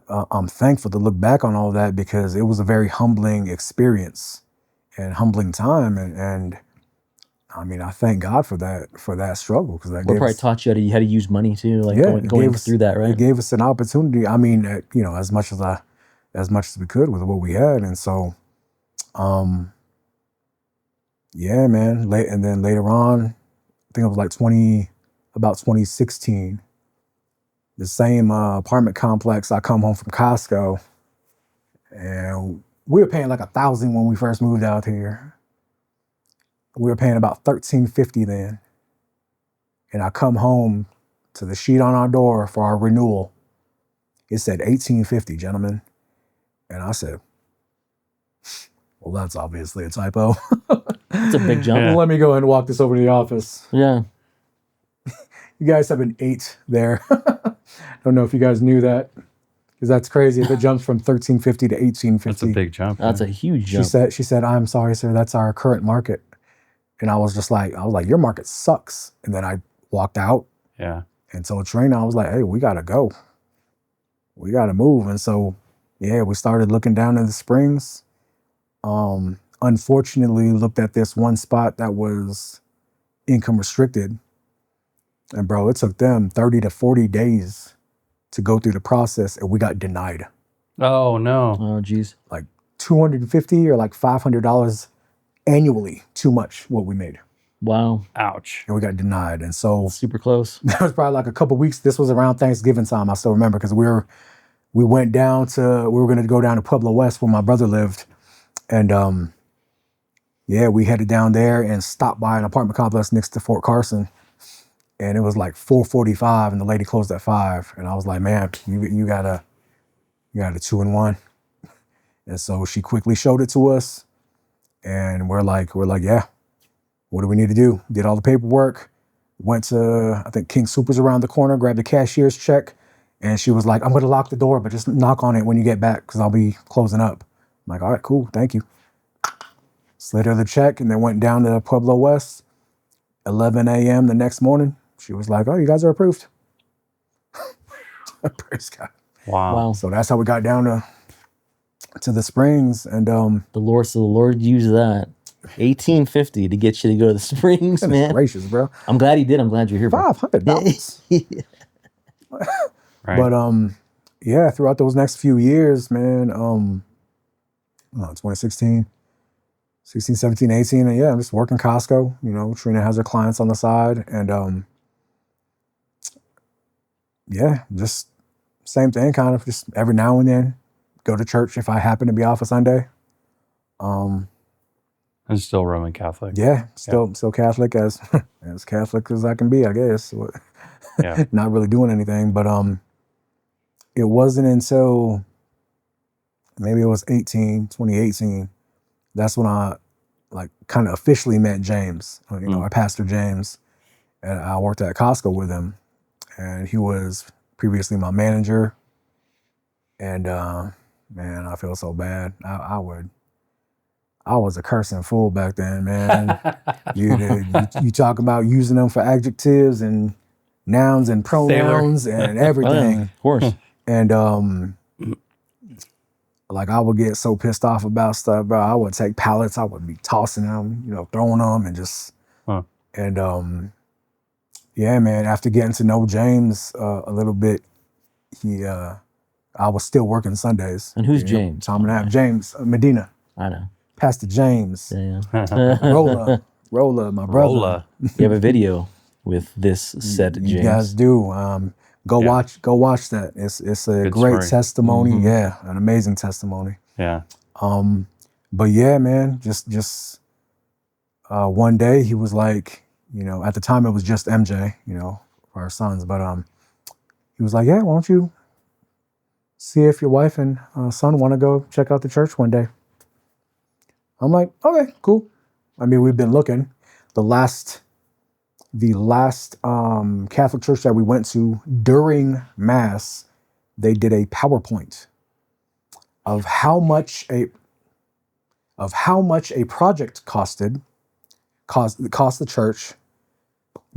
I'm thankful to look back on all that because it was a very humbling experience and humbling time. And I mean, I thank God for that struggle because that probably taught you how to use money too, like going through that, right? It gave us an opportunity. I mean, as much as we could with what we had. And so, yeah, man. And then later on, I think it was like about 2016. The same apartment complex. I come home from Costco, and we were paying like $1,000 when we first moved out here. We were paying about $1,350 then, and I come home to the sheet on our door for our renewal. It said $1,850, gentlemen, and I said, "Well, that's obviously a typo." It's a big jump. Yeah. Let me go ahead and walk this over to the office. Yeah. You guys have an 8 there. I don't know if you guys knew that, because that's crazy. If it jumps from $1,350 to $1,850, that's a big jump. That's a huge jump. She said, "I'm sorry, sir. That's our current market." And I was like, your market sucks. And then I walked out. Yeah. And told Trina, I was like, hey, we gotta go. We gotta move. And so, yeah, we started looking down in the Springs. Unfortunately, looked at this one spot that was income restricted. And bro, it took them 30 to 40 days to go through the process, and we got denied. Oh, no. Oh, geez. Like $250 or like $500 annually, too much what we made. Wow. Ouch. And we got denied. And so super close. That was probably like a couple weeks. This was around Thanksgiving time. I still remember because we were going to go down to Pueblo West where my brother lived. And we headed down there and stopped by an apartment complex next to Fort Carson. And it was like 4:45 and the lady closed at 5. And I was like, man, you got a 2-in-1. And so she quickly showed it to us. And we're like, yeah, what do we need to do? Did all the paperwork, went to, I think King Soopers around the corner, grabbed the cashier's check. And she was like, I'm going to lock the door, but just knock on it when you get back because I'll be closing up. I'm like, all right, cool. Thank you. Slid her the check and then went down to Pueblo West. 11 a.m. the next morning. She was like, oh, you guys are approved. Praise God. Wow. So that's how we got down to the Springs. And the Lord used that. $18.50 to get you to go to the Springs, Goodness man. gracious, bro. I'm glad he did. I'm glad you're here, bro. $500. Right. But yeah, throughout those next few years, man, 2016, 16, 17, 18, and yeah, I'm just working Costco. You know, Trina has her clients on the side, and yeah, just same thing, kind of just every now and then go to church if I happen to be off a Sunday. I'm still Roman Catholic. Yeah, still Catholic as Catholic as I can be, I guess. Yeah. Not really doing anything, but it wasn't until maybe it was 2018, that's when I like kind of officially met James. You know, I Pastor James, and I worked at Costco with him, and he was previously my manager. And man, I feel so bad. I was a cursing fool back then, man. you talk about using them for adjectives and nouns and pronouns and everything. Oh, of course. And like I would get so pissed off about stuff, bro. I would take pallets, I would be tossing them, you know, throwing them, and just and yeah, man. After getting to know James a little bit, I was still working Sundays. And who's James? Time and a half. James Medina. I know. Pastor James. Yeah. Rolla, my brother. Rolla. You have a video with this said James. You guys do. Go watch that. It's a Good great story. testimony. Yeah, an amazing testimony. Yeah. But yeah, man, just one day he was like, you know, at the time it was just MJ, you know, for our sons, but he was like, yeah, why don't you see if your wife and son want to go check out the church one day? I'm like, okay, cool. I mean, we've been looking. The last Catholic church that we went to, during Mass, they did a PowerPoint of how much a project cost the church,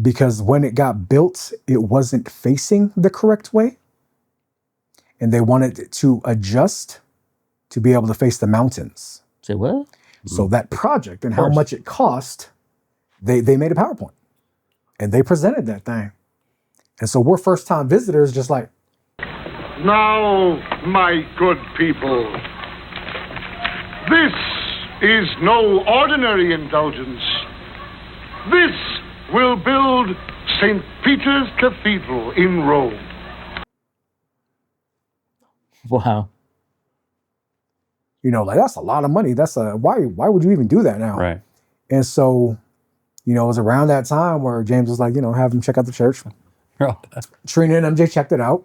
because when it got built, it wasn't facing the correct way, and they wanted it to adjust to be able to face the mountains. Say what? So that project and how much it cost, they made a PowerPoint. And they presented that thing. And so we're first-time visitors, just like, now, my good people, this is no ordinary indulgence. This will build St. Peter's Cathedral in Rome. Wow. you know, like that's a lot of money. Why would you even do that now? Right. And so, you know, it was around that time where James was like, you know, have him check out the church. Trina and MJ checked it out.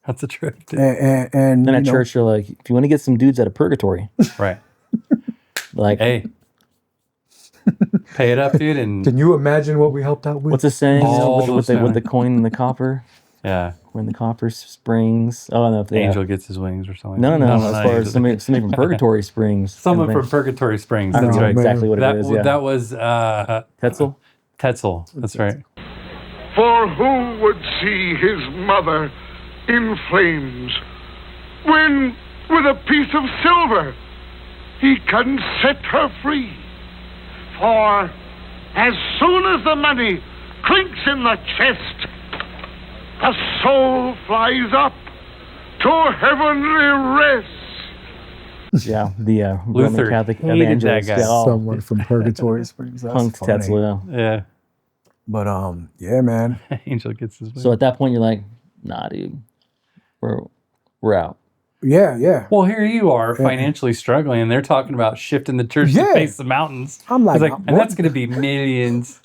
That's a trip. Dude. And at church, you're like, if you want to get some dudes out of purgatory, Right. like, Hey, pay it up, dude. And can you imagine what we helped out with? what's the saying? All With those the coin and the copper, yeah, when the copper springs. Oh no, angel gets his wings or something. No. As far as angel- somebody from Purgatory Springs. someone and from Purgatory Springs. I don't That's know right. exactly what That it is. Yeah. that was Tetzel. Tetzel. That's right. For who would see his mother in flames when, with a piece of silver, he can set her free? For as soon as the money clinks in the chest, the soul flies up to heavenly rest. Yeah, the Roman Luther Catholic hated that evangelist. guy. Yeah, oh, Someone from Purgatory Springs. That's punked funny. Tetzel. Yeah. Yeah. But yeah, man. Angel gets his wings. So at that point, you're like, nah, dude, we're out. Yeah. Well, here you are financially struggling, and they're talking about shifting the church Yeah. to face the mountains. I'm like, It's and that's going to be millions.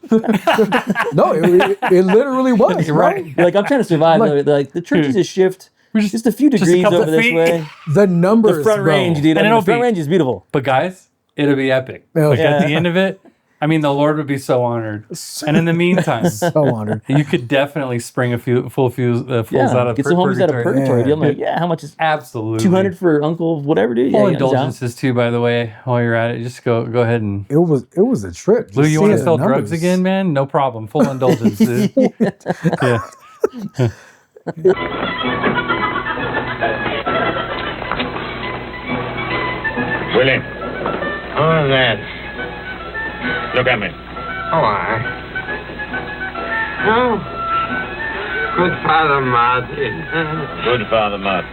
No, it literally was. You're right. You're like, I'm trying to survive. Like- Like the church is a shift. We're Just a few a degrees couple over this feet. way. The numbers, The front bro. range, dude. And I mean, it'll the front be- range is beautiful. But guys, it'll be epic. Yeah. Like at the Yeah. end of it, I mean, the Lord would be so honored. And in the meantime, So honored. you could definitely spring a few fools out Yeah, of get some homies out of purgatory. Yeah. Dude. I'm like, yeah, how much is Absolutely. 200 for Uncle whatever, dude? Full Yeah, indulgences too, by the way. While you're at it, just go ahead and. It was a trip. Lou, Just you want to seeing sell the drugs numbers. again, man? No problem. Full indulgences. Yeah. Willie, all that Look at me. Oh, I. Oh, good Father Martin. Good Father Martin.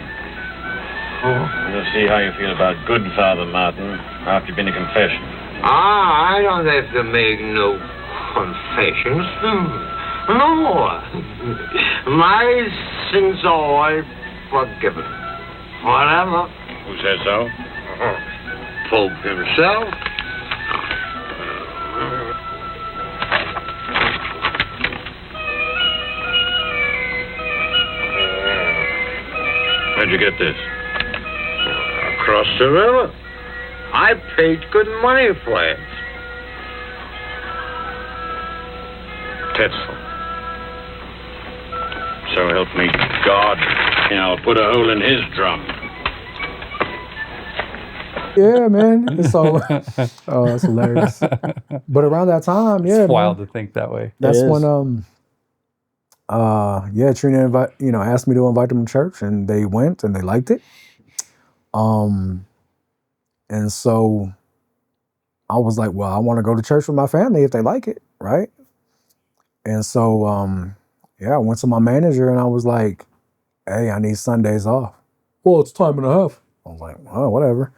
Oh. We'll see how you feel about good Father Martin after you've been to confession. I don't have to make no confessions. No. My sins are all forgiven. Whatever. Who says so? Pope himself. Where'd you get this? Across the river. I paid good money for it. Tetzel. So help me God. I'll put a hole in his drum. Yeah, man. So, oh, that's hilarious. But around that time, yeah, It's wild man, to think that way. that's It is. when Trina asked me to invite them to church, and they went and they liked it. And so I was like, well, I want to go to church with my family if they like it, right? And so I went to my manager and I was like, hey, I need Sundays off. Well, it's time and a half. I was like, oh, whatever.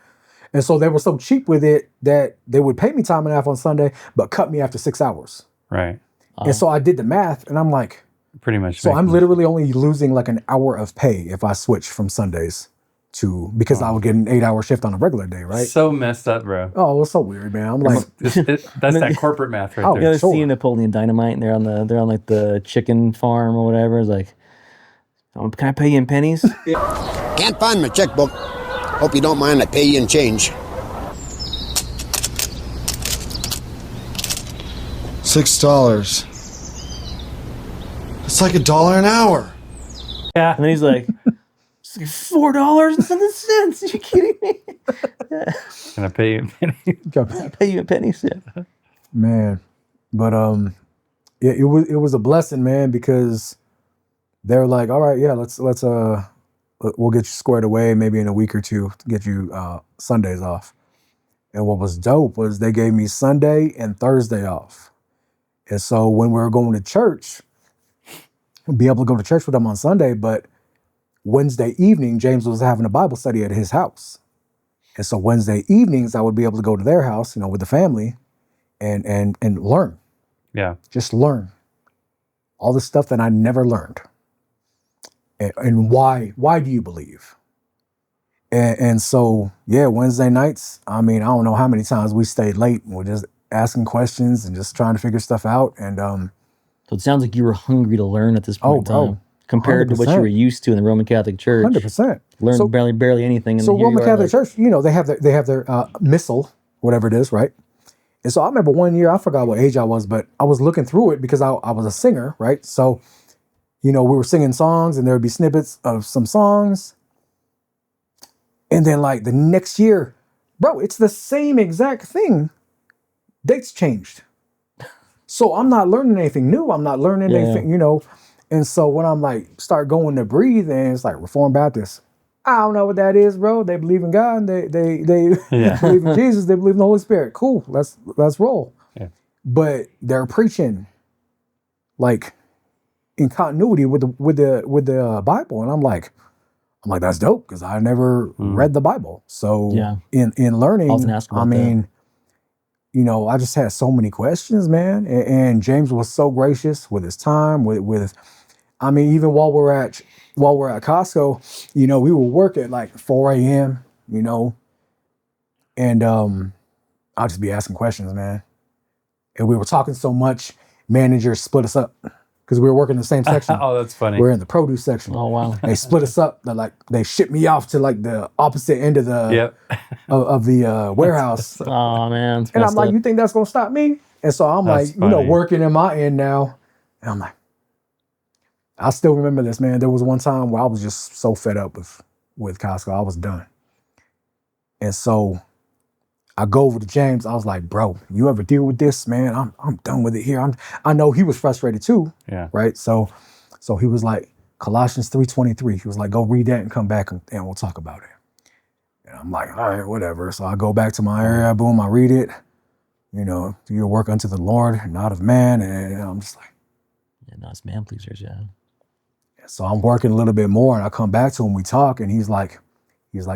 And so they were so cheap with it that they would pay me time and a half on Sunday, but cut me after 6 hours. Right. And so I did the math and I'm like, Pretty much. so I'm making- literally only losing like an hour of pay if I switch from Sundays to, because I would get an 8-hour shift on a regular day, right? So messed up, bro. Oh, it was so weird, man. I'm like, That's that corporate math right Oh, You there. ever sure. seen Napoleon Dynamite? And they're on like the chicken farm or whatever. It's like, can I pay you in pennies? Can't find my checkbook. Hope you don't mind I pay you in change. $6. It's like $1 an hour. Yeah. And then he's like, it's like $4.07. Are you kidding me? Can I pay you? I pay you in pennies. Yeah. man. But it was a blessing, man, because they're like, all right, yeah, let's we'll get you squared away maybe in a week or two to get you Sundays off. And what was dope was they gave me Sunday and Thursday off. And so when we were going to church, we'd be able to go to church with them on Sunday, but Wednesday evening, James was having a Bible study at his house. And so Wednesday evenings, I would be able to go to their house, with the family and learn, Yeah. just learn all the stuff that I never learned. And why do you believe? And so, yeah, Wednesday nights, I don't know how many times we stayed late and we're just asking questions and just trying to figure stuff out. And So it sounds like you were hungry to learn at this point in time. Compared to what you 100%. were used to in the Roman Catholic Church. 100%. Learned So- barely anything. And So then here you Roman are, Catholic like, Church, they have their missal, whatever it is, right? And so I remember one year, I forgot what age I was, but I was looking through it because I was a singer, right? So, we were singing songs and there would be snippets of some songs. And then like the next year, bro, it's the same exact thing. Dates changed. So I'm not learning anything new. I'm not learning anything, And so when I'm like, start going to breathe and it's like Reformed Baptist, I don't know what that is, bro. They believe in God and they Yeah. believe in Jesus. They believe in the Holy Spirit. Cool. Let's roll. Yeah. But they're preaching like in continuity with the Bible. And I'm like, that's dope because I never read the Bible. So Yeah. in learning, I was gonna ask about that. I just had so many questions, man. And James was so gracious with his time, even while we're at Costco, we would work at like 4 a.m., and I'll just be asking questions, man. And we were talking so much, managers split us up because we were working in the same section. Oh, that's funny. We're in the produce section. Oh, wow. They split us up. They shipped me off to like the opposite end of the Yep. of the warehouse. Oh, man. it's And I'm messed like, up. you think that's gonna stop me? And so I'm That's like, funny. working in my end now. And I'm like, I still remember this, man. There was one time where I was just so fed up with Costco. I was done. And so I go over to James. I was like, bro, you ever deal with this, man? I'm done with it here. I know he was frustrated too. Yeah. Right. So he was like, Colossians 3:23. He was like, go read that and come back and we'll talk about it. And I'm like, all right, whatever. So I go back to my area, boom, I read it. do your work unto the Lord, not of man. And I'm just like, Yeah, no, it's man pleasers, yeah. so I'm working a little bit more, and I come back to him, we talk, and he's like,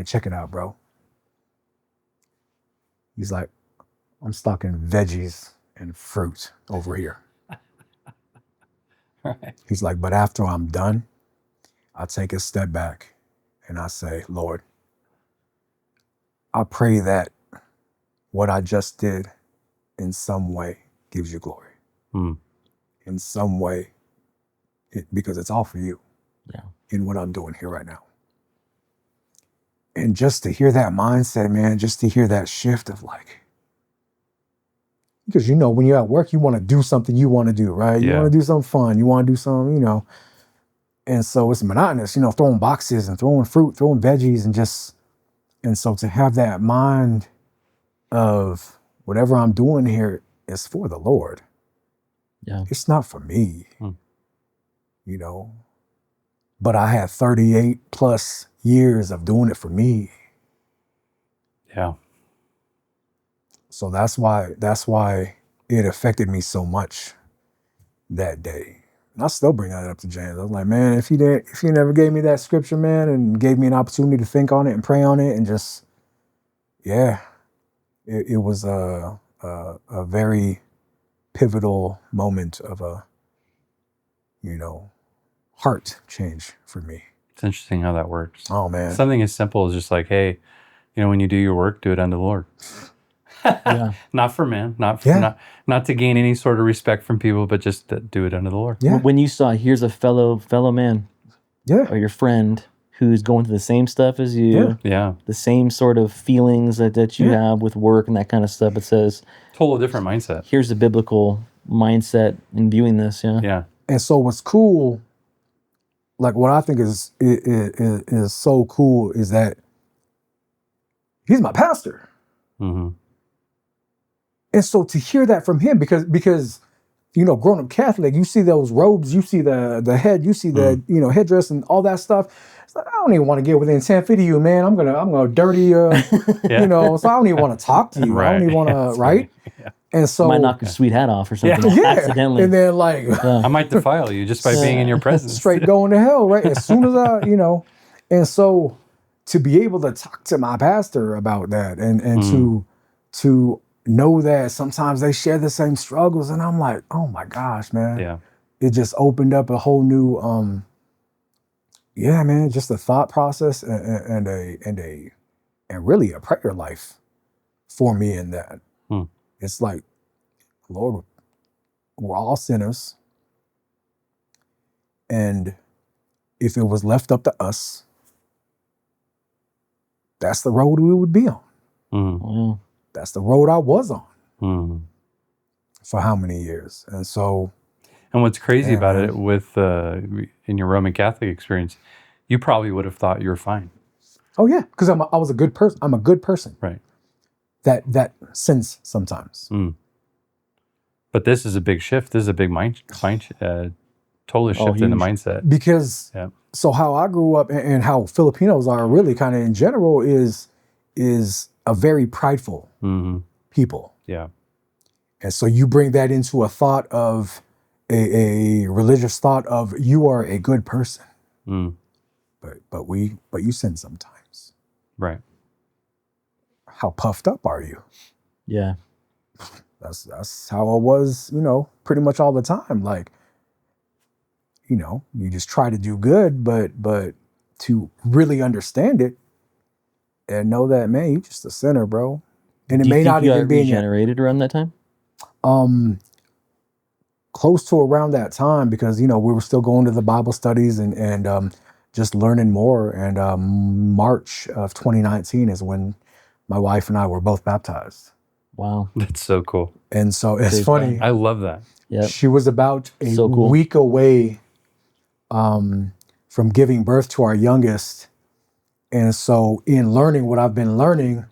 check it out, bro. He's like, I'm stocking veggies and fruit over here. Right. He's like, but after I'm done, I take a step back and I say, Lord, I pray that what I just did in some way gives you glory. In some way, because it's all for you. Yeah. In what I'm doing here right now. And just to hear that mindset, man, just to hear that shift of like, because when you're at work, you want to do something you want to do, right? You want to do something fun. You want to do something, and so it's monotonous, throwing boxes and throwing fruit, throwing veggies, and so to have that mind of whatever I'm doing here is for the Lord. Yeah. It's not for me, but I had 38 plus years of doing it for me. Yeah. So that's why it affected me so much that day. And I still bring that up to James. I was like, man, if you never gave me that scripture, man, and gave me an opportunity to think on it and pray on it and just, it was a very pivotal moment of a, heart change for me. It's interesting how that works. Oh, man. Something as simple as just like, hey, when you do your work, do it unto the Lord. Yeah. Not for man, not to gain any sort of respect from people, but just to do it unto the Lord. Yeah. When you saw, here's a fellow man, or your friend who's going through the same stuff as you, the same sort of feelings that you have with work and that kind of stuff. It says, totally different mindset. Here's the biblical mindset in viewing this. Yeah. And so what's cool, like what I think is so cool is that he's my pastor. Mm-hmm. And so to hear that from him, because growing up Catholic, you see those robes, you see the head, you see the headdress and all that stuff. It's like, I don't even want to get within 10 feet of you, man. I'm gonna dirty so I don't even want to talk to you. Right. I don't even want to, right? Yeah. And so might knock your sweet hat off or something accidentally. And then I might defile you just by being in your presence. Straight going to hell, right? As soon as and so to be able to talk to my pastor about that and to know that sometimes they share the same struggles, and I'm like, oh my gosh, man. Yeah. It just opened up a whole new just a thought process and really a prayer life for me in that. It's like, Lord, we're all sinners. And if it was left up to us, that's the road we would be on. Mm-hmm. That's the road I was on for how many years? And so... And what's crazy about it with, in your Roman Catholic experience, you probably would have thought you were fine. Oh yeah, because I was a good person. I'm a good person. Right. That sins sometimes. But this is a big shift. This is a big totally shift in the mindset. Because so how I grew up and how Filipinos are really kind of in general is a very prideful people. Yeah. And so you bring that into a thought of a religious thought of you are a good person. But you sin sometimes. Right. How puffed up are you? Yeah. That's how I was, pretty much all the time. Like, you just try to do good, but to really understand it and know that, man, you're just a sinner, bro. And it may not even be regenerated around that time. Close to around that time, because we were still going to the Bible studies and just learning more. And March of 2019 is when my wife and I were both baptized. Wow, that's so cool. And so it's funny. I love that. Yeah, she was about a week away from giving birth to our youngest. And so in learning what I've been learning,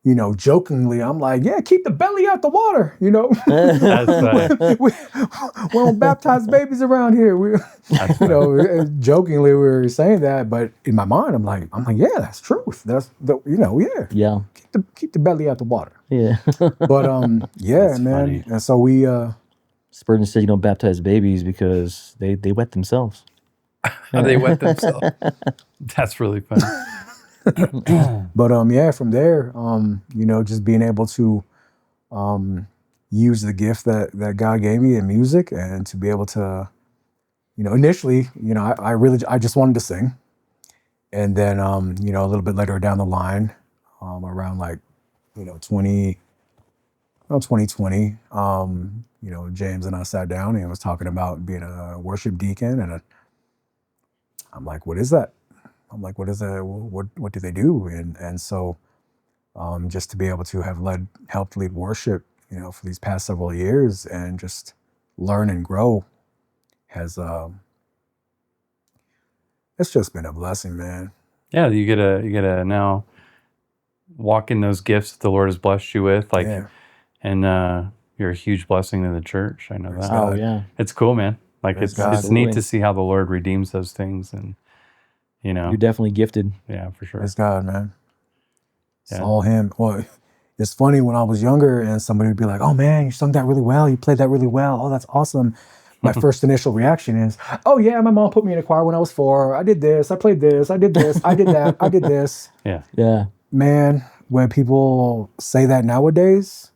you know, jokingly, I'm like, yeah, keep the belly out the water. You know, we don't baptize babies around here. You know, jokingly we were saying that, but in my mind, I'm like, yeah, that's truth. That's you know, Yeah. Keep the belly out the water. Yeah. But yeah, That's man. funny. And so we Spurgeon said you don't baptize babies because they wet themselves. They wet themselves. That's really funny. But yeah, from there, you know, just being able to use the gift that God gave me in music, and to be able to, you know, initially, you know, I just wanted to sing, and then you know, a little bit later down the line, around like, you know, 2020, you know, James and I sat down and was talking about being a worship deacon, and I'm like, what is that? I'm like, what is that? What do they do? And so, just to be able to have helped lead worship, you know, for these past several years, and just learn and grow, has it's just been a blessing, man. Yeah, you get to now walk in those gifts that the Lord has blessed you with, like, and you're a huge blessing to the church. I know that. Oh yeah, it's cool, man. Like Praise it's neat to see how the Lord redeems those things, and you know, you're definitely gifted. Yeah, for sure. It's God, man. It's Yeah. all Him. Well, it's funny when I was younger and somebody would be like, "Oh man, you sung that really well. You played that really well. Oh, that's awesome." My first initial reaction is, "Oh yeah, my mom put me in a choir when I was 4. I did this. I played this. I did this. I did that. I did this." Yeah. Yeah. Man, when people say that nowadays,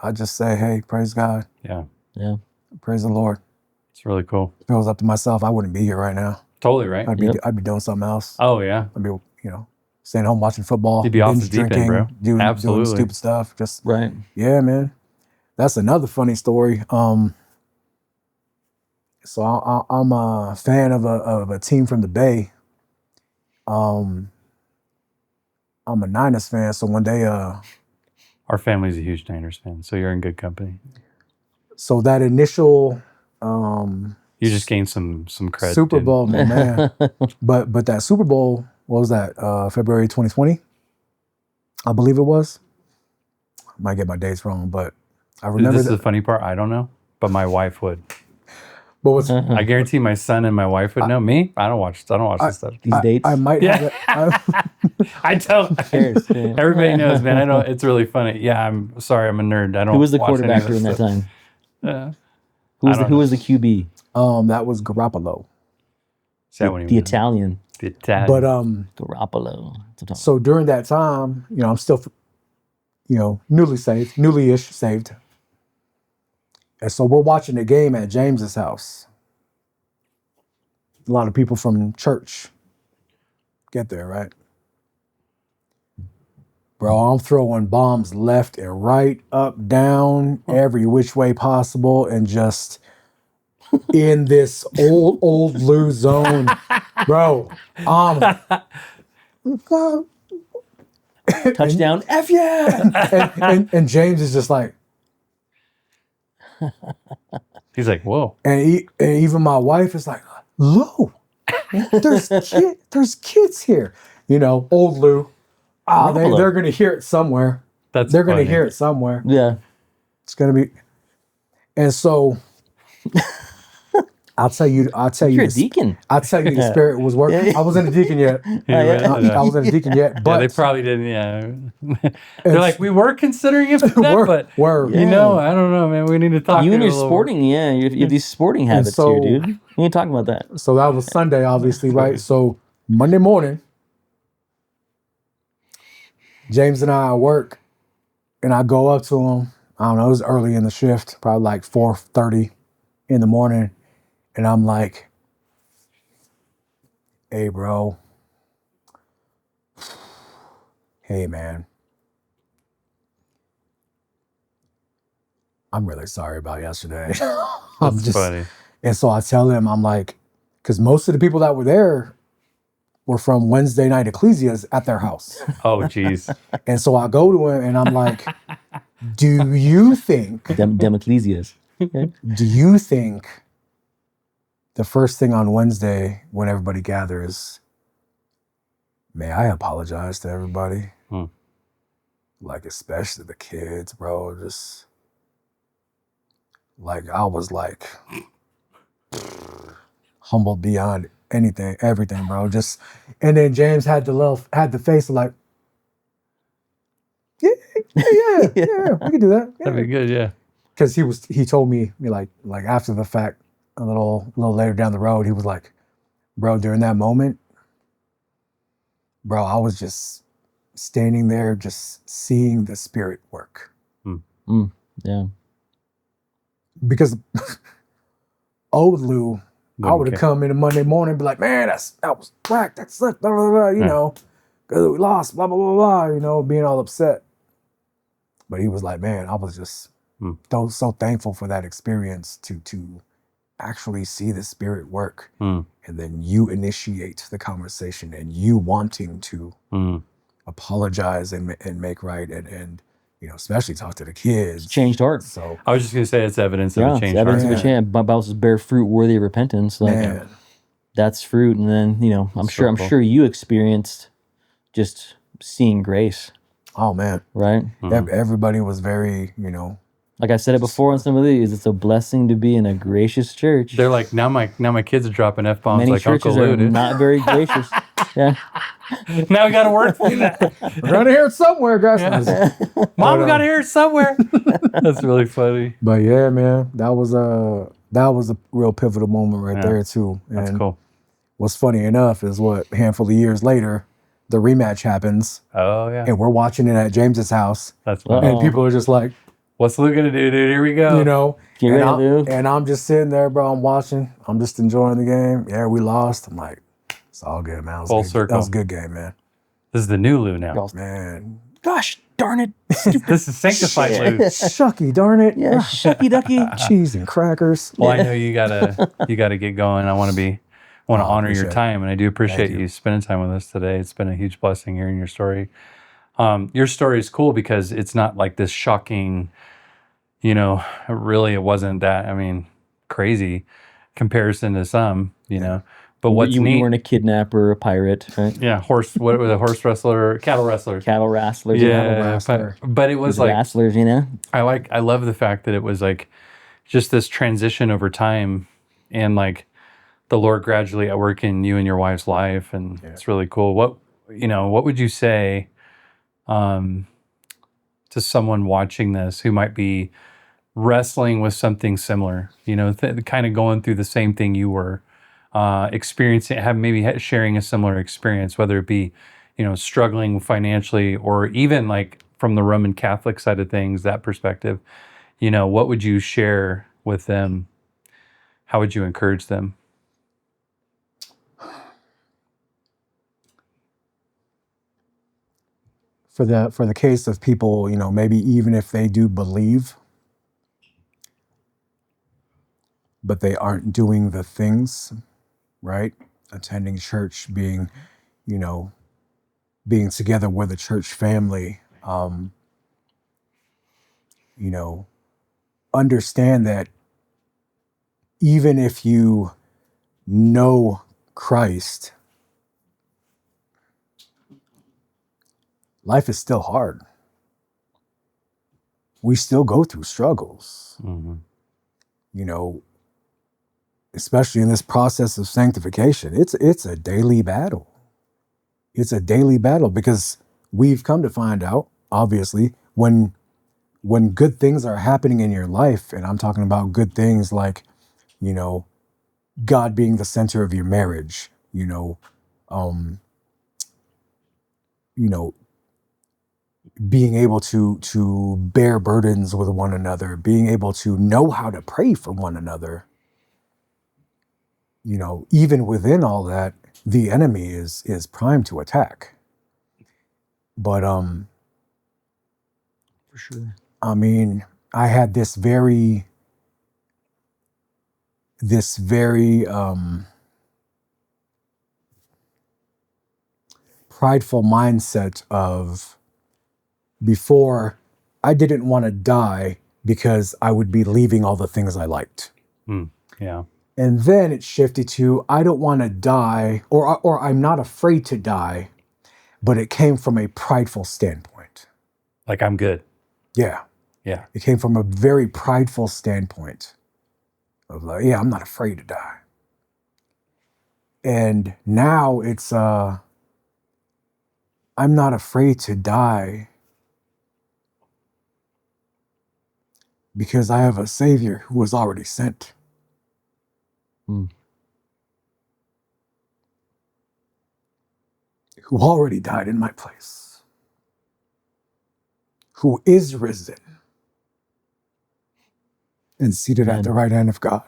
I just say, "Hey, praise God. Yeah. Yeah. Praise the Lord." It's really cool. If it was up to myself, I wouldn't be here right now. Totally right. I'd be doing something else. Oh yeah. I'd be, you know, staying home watching football, You'd be off binge the deep end, bro. doing Absolutely. stupid stuff. Just Right. yeah, man. That's another funny story. So I'm a fan of a team from the Bay. I'm a Niners fan. So one day, Our family's a huge Niners fan, so you're in good company. so that initial You just gained some cred. Super dude. Bowl, man. but that Super Bowl, what was that? February 2020, I believe it was. Might get my dates wrong, but I remember. This is the funny part. I don't know, but my wife would. But what's I guarantee my son and my wife would know. Me, I don't watch this stuff. These dates. I might have it. I tell everybody knows, man. I know it's really funny. Yeah, I'm sorry, I'm a nerd. I don't. Who was the watch any quarterback of during this that stuff. time? Who was the QB? That was Garoppolo. Is that what he The meant? Italian. The Italian. But Garoppolo. so during that time, you know, I'm still, you know, newly-ish saved. And so we're watching the game at James's house. A lot of people from church get there, right? Bro, I'm throwing bombs left and right, up, down, every which way possible, and just in this old blue zone. Bro, Touchdown. F yeah. and James is just like, he's like, whoa. and even my wife is like, Lou, there's kids here. You know, old Lou. They're gonna hear it somewhere. They're gonna hear it somewhere. Yeah. It's gonna be. And so I'll tell you. You're a deacon. I'll tell you, the Spirit was working. I wasn't a deacon yet. I wasn't a deacon yet. But they probably didn't. Yeah, they're like, we were considering it for that, but you know, I don't know, man. We need to talk. You and your sporting, you have these sporting habits here, dude. You ain't talking about that. So that was Sunday, obviously, right? So Monday morning, James and I work, and I go up to him. I don't know, it was early in the shift, probably like 4:30 in the morning. And I'm like, hey, bro. Hey, man. I'm really sorry about yesterday. That's funny. And so I tell him, I'm like, because most of the people that were there were from Wednesday night ecclesias at their house. Oh, geez. And so I go to him and I'm like, do you think... Dem ecclesias. Do you think... the first thing on Wednesday when everybody gathers, may I apologize to everybody? like especially the kids, bro. Just like I was like humbled beyond everything, bro. Just and then James had the face of like, yeah, we can do that. Yeah. That'd be good, yeah. Because he told me like after the fact, a little later down the road, he was like, bro, during that moment, bro, I was just standing there, just seeing the Spirit work. Yeah. Because old Lou, I would have come in a Monday morning and be like, man, that was whack, that sucked, blah, blah, blah, you know, because we lost, blah, blah, blah, blah, you know, being all upset. But he was like, man, I was just so thankful for that experience to actually see the Spirit work. And then you initiate the conversation and you wanting to apologize and make right and you know, especially talk to the kids. It's changed heart. So I was just gonna say it's evidence of a changed evidence heart. of a change. Bible says bear fruit worthy of repentance. Like that's fruit, and then you know, I'm sure you experienced just seeing grace. Oh man, right? Everybody was very, you know. Like I said it before on some of these, it's a blessing to be in a gracious church. They're like now my kids are dropping F-bombs Many like churches Uncle Lou, dude. not very gracious. Yeah. Now we got to work for that. We're gonna hear it somewhere, guys. Mom, we got to hear it somewhere. That's really funny. But yeah, man, that was a real pivotal moment right there too. And that's cool. What's funny enough is a handful of years later, the rematch happens. Oh yeah. And we're watching it at James's house. That's funny. And people are just like, what's Lou gonna do, dude? Here we go. You know, Get ready, Lou. And I'm just sitting there, bro. I'm watching. I'm just enjoying the game. Yeah, we lost. I'm like, it's all good, man. Full circle. That was a good game, man. This is the new Lou now. Man. Gosh darn it. This is sanctified Lou. Shucky darn it. Yeah, shucky ducky. Cheese and crackers. Well, I know you gotta get going. I want to honor your time, and I do appreciate you spending time with us today. It's been a huge blessing hearing your story. Your story is cool because it's not like this shocking, you know, really it wasn't that, I mean, crazy comparison to some, you know. But what's neat, you weren't a kidnapper, a pirate, right? Yeah, what was a horse wrestler, cattle wrestler. Cattle wrestlers. Yeah, but it was like wrestlers, you know. I love the fact that it was like just this transition over time, and like the Lord gradually at work in you and your wife's life, and it's really cool. What would you say to someone watching this who might be wrestling with something similar, you know, kind of going through the same thing you were experiencing, sharing a similar experience, whether it be, you know, struggling financially or even like from the Roman Catholic side of things, that perspective, you know, what would you share with them? How would you encourage them? For the case of people, you know, maybe even if they do believe, but they aren't doing the things, right? Attending church, being together with a church family, you know, understand that even if you know Christ, life is still hard. We still go through struggles. You know, especially in this process of sanctification, it's a daily battle. It's a daily battle because we've come to find out, obviously, when good things are happening in your life, and I'm talking about good things like, you know, God being the center of your marriage, you know, being able to bear burdens with one another, being able to know how to pray for one another. You know, even within all that, the enemy is primed to attack. But for sure. I mean, I had this very prideful mindset of, before, I didn't want to die because I would be leaving all the things I liked. Yeah. And then it shifted to, I don't want to die, or I'm not afraid to die, but it came from a prideful standpoint. Like, I'm good. Yeah. Yeah. It came from a very prideful standpoint of like, yeah, I'm not afraid to die. And now it's, I'm not afraid to die because I have a Savior who was already sent. Mm. Who already died in my place. Who is risen and seated at the right hand of God.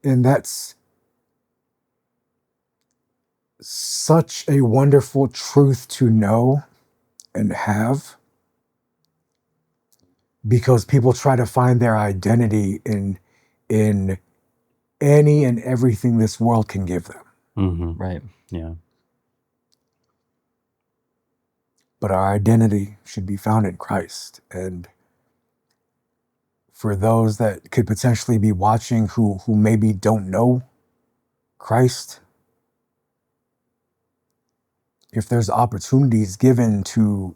And that's such a wonderful truth to know and have, because people try to find their identity in any and everything this world can give them. Mm-hmm. Right. Yeah. But our identity should be found in Christ. And for those that could potentially be watching who maybe don't know Christ, if there's opportunities given to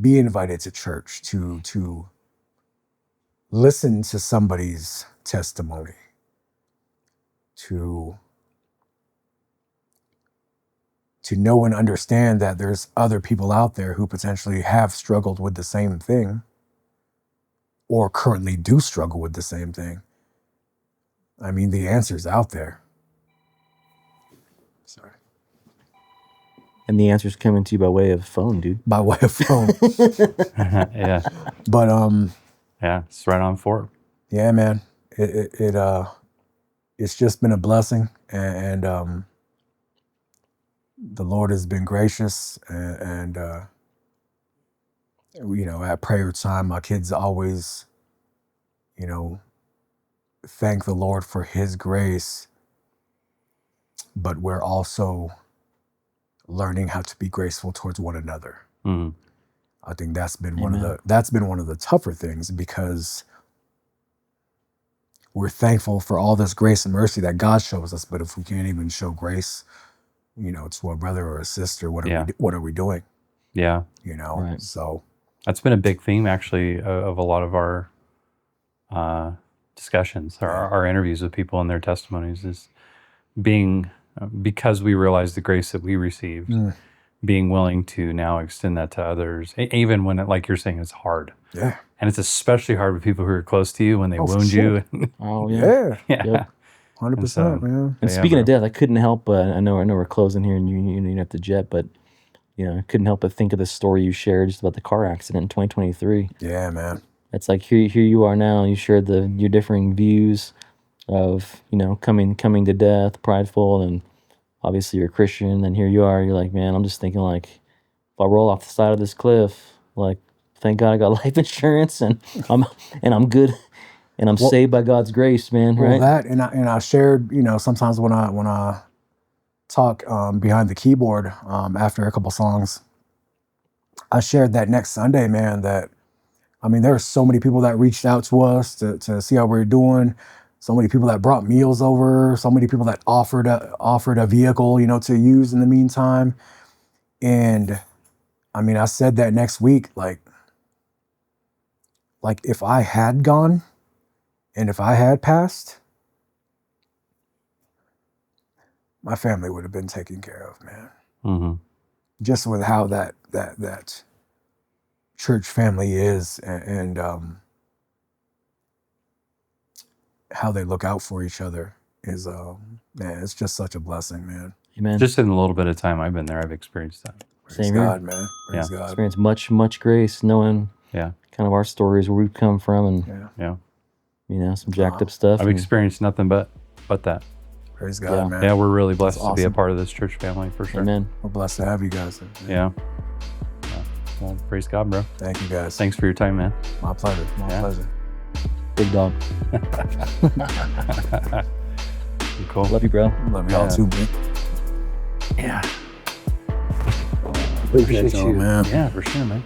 be invited to church, to listen to somebody's testimony, to know and understand that there's other people out there who potentially have struggled with the same thing or currently do struggle with the same thing. I mean, the answer's out there. Sorry. And the answer's coming to you by way of phone, dude. By way of phone. Yeah. But yeah, it's right on for it. Yeah, man. It's just been a blessing, and the Lord has been gracious, and you know, at prayer time, my kids always, you know, thank the Lord for His grace, but we're also learning how to be graceful towards one another. Mm. I think that's been Amen. one of the tougher things, because we're thankful for all this grace and mercy that God shows us, but if we can't even show grace, you know, to a brother or a sister, what are we doing? Yeah. You know, Right. So that's been a big theme, actually, of a lot of our discussions, our interviews with people and their testimonies, is being, because we realize the grace that we received, being willing to now extend that to others, even when, like you're saying, it's hard. Yeah. And it's especially hard with people who are close to you when they wound sure. you. Oh, yeah. Yeah. Yep. 100%, man. And speaking of death, I couldn't help but, I know we're closing here and you have to jet, but you know, I couldn't help but think of the story you shared just about the car accident in 2023. Yeah, man. It's like here you are now. You shared your differing views of, you know, coming to death, prideful, and obviously you're a Christian. And here you are. You're like, man, I'm just thinking like, if I roll off the side of this cliff, like, thank God I got life insurance and I'm good. And I'm saved by God's grace, man. Well, right? that and I shared, you know, sometimes when I talk behind the keyboard after a couple songs, I shared that next Sunday, man. That I mean, there are so many people that reached out to us to see how we're doing. So many people that brought meals over. So many people that offered a vehicle, you know, to use in the meantime. And I mean, I said that next week, like if I had gone. And if I had passed, my family would have been taken care of, man. Mm-hmm. Just with how that church family is, and how they look out for each other is, man, it's just such a blessing, man. Amen. Just in a little bit of time I've been there, I've experienced that. Praise God, man. Praise God. Experienced much grace, knowing kind of our stories, where we've come from, and you know, some jacked up stuff. I've experienced nothing but that. Praise God, man. Yeah, we're really blessed That's to be a awesome. part of this church family, for sure. Amen. We're blessed to have you guys. Yeah. Well, praise God, bro. Thank you, guys. Thanks for your time, man. My pleasure. My pleasure. Big dog. Cool. Love you, bro. Love y'all too, man. Yeah. Appreciate you, man. Yeah, for sure, man.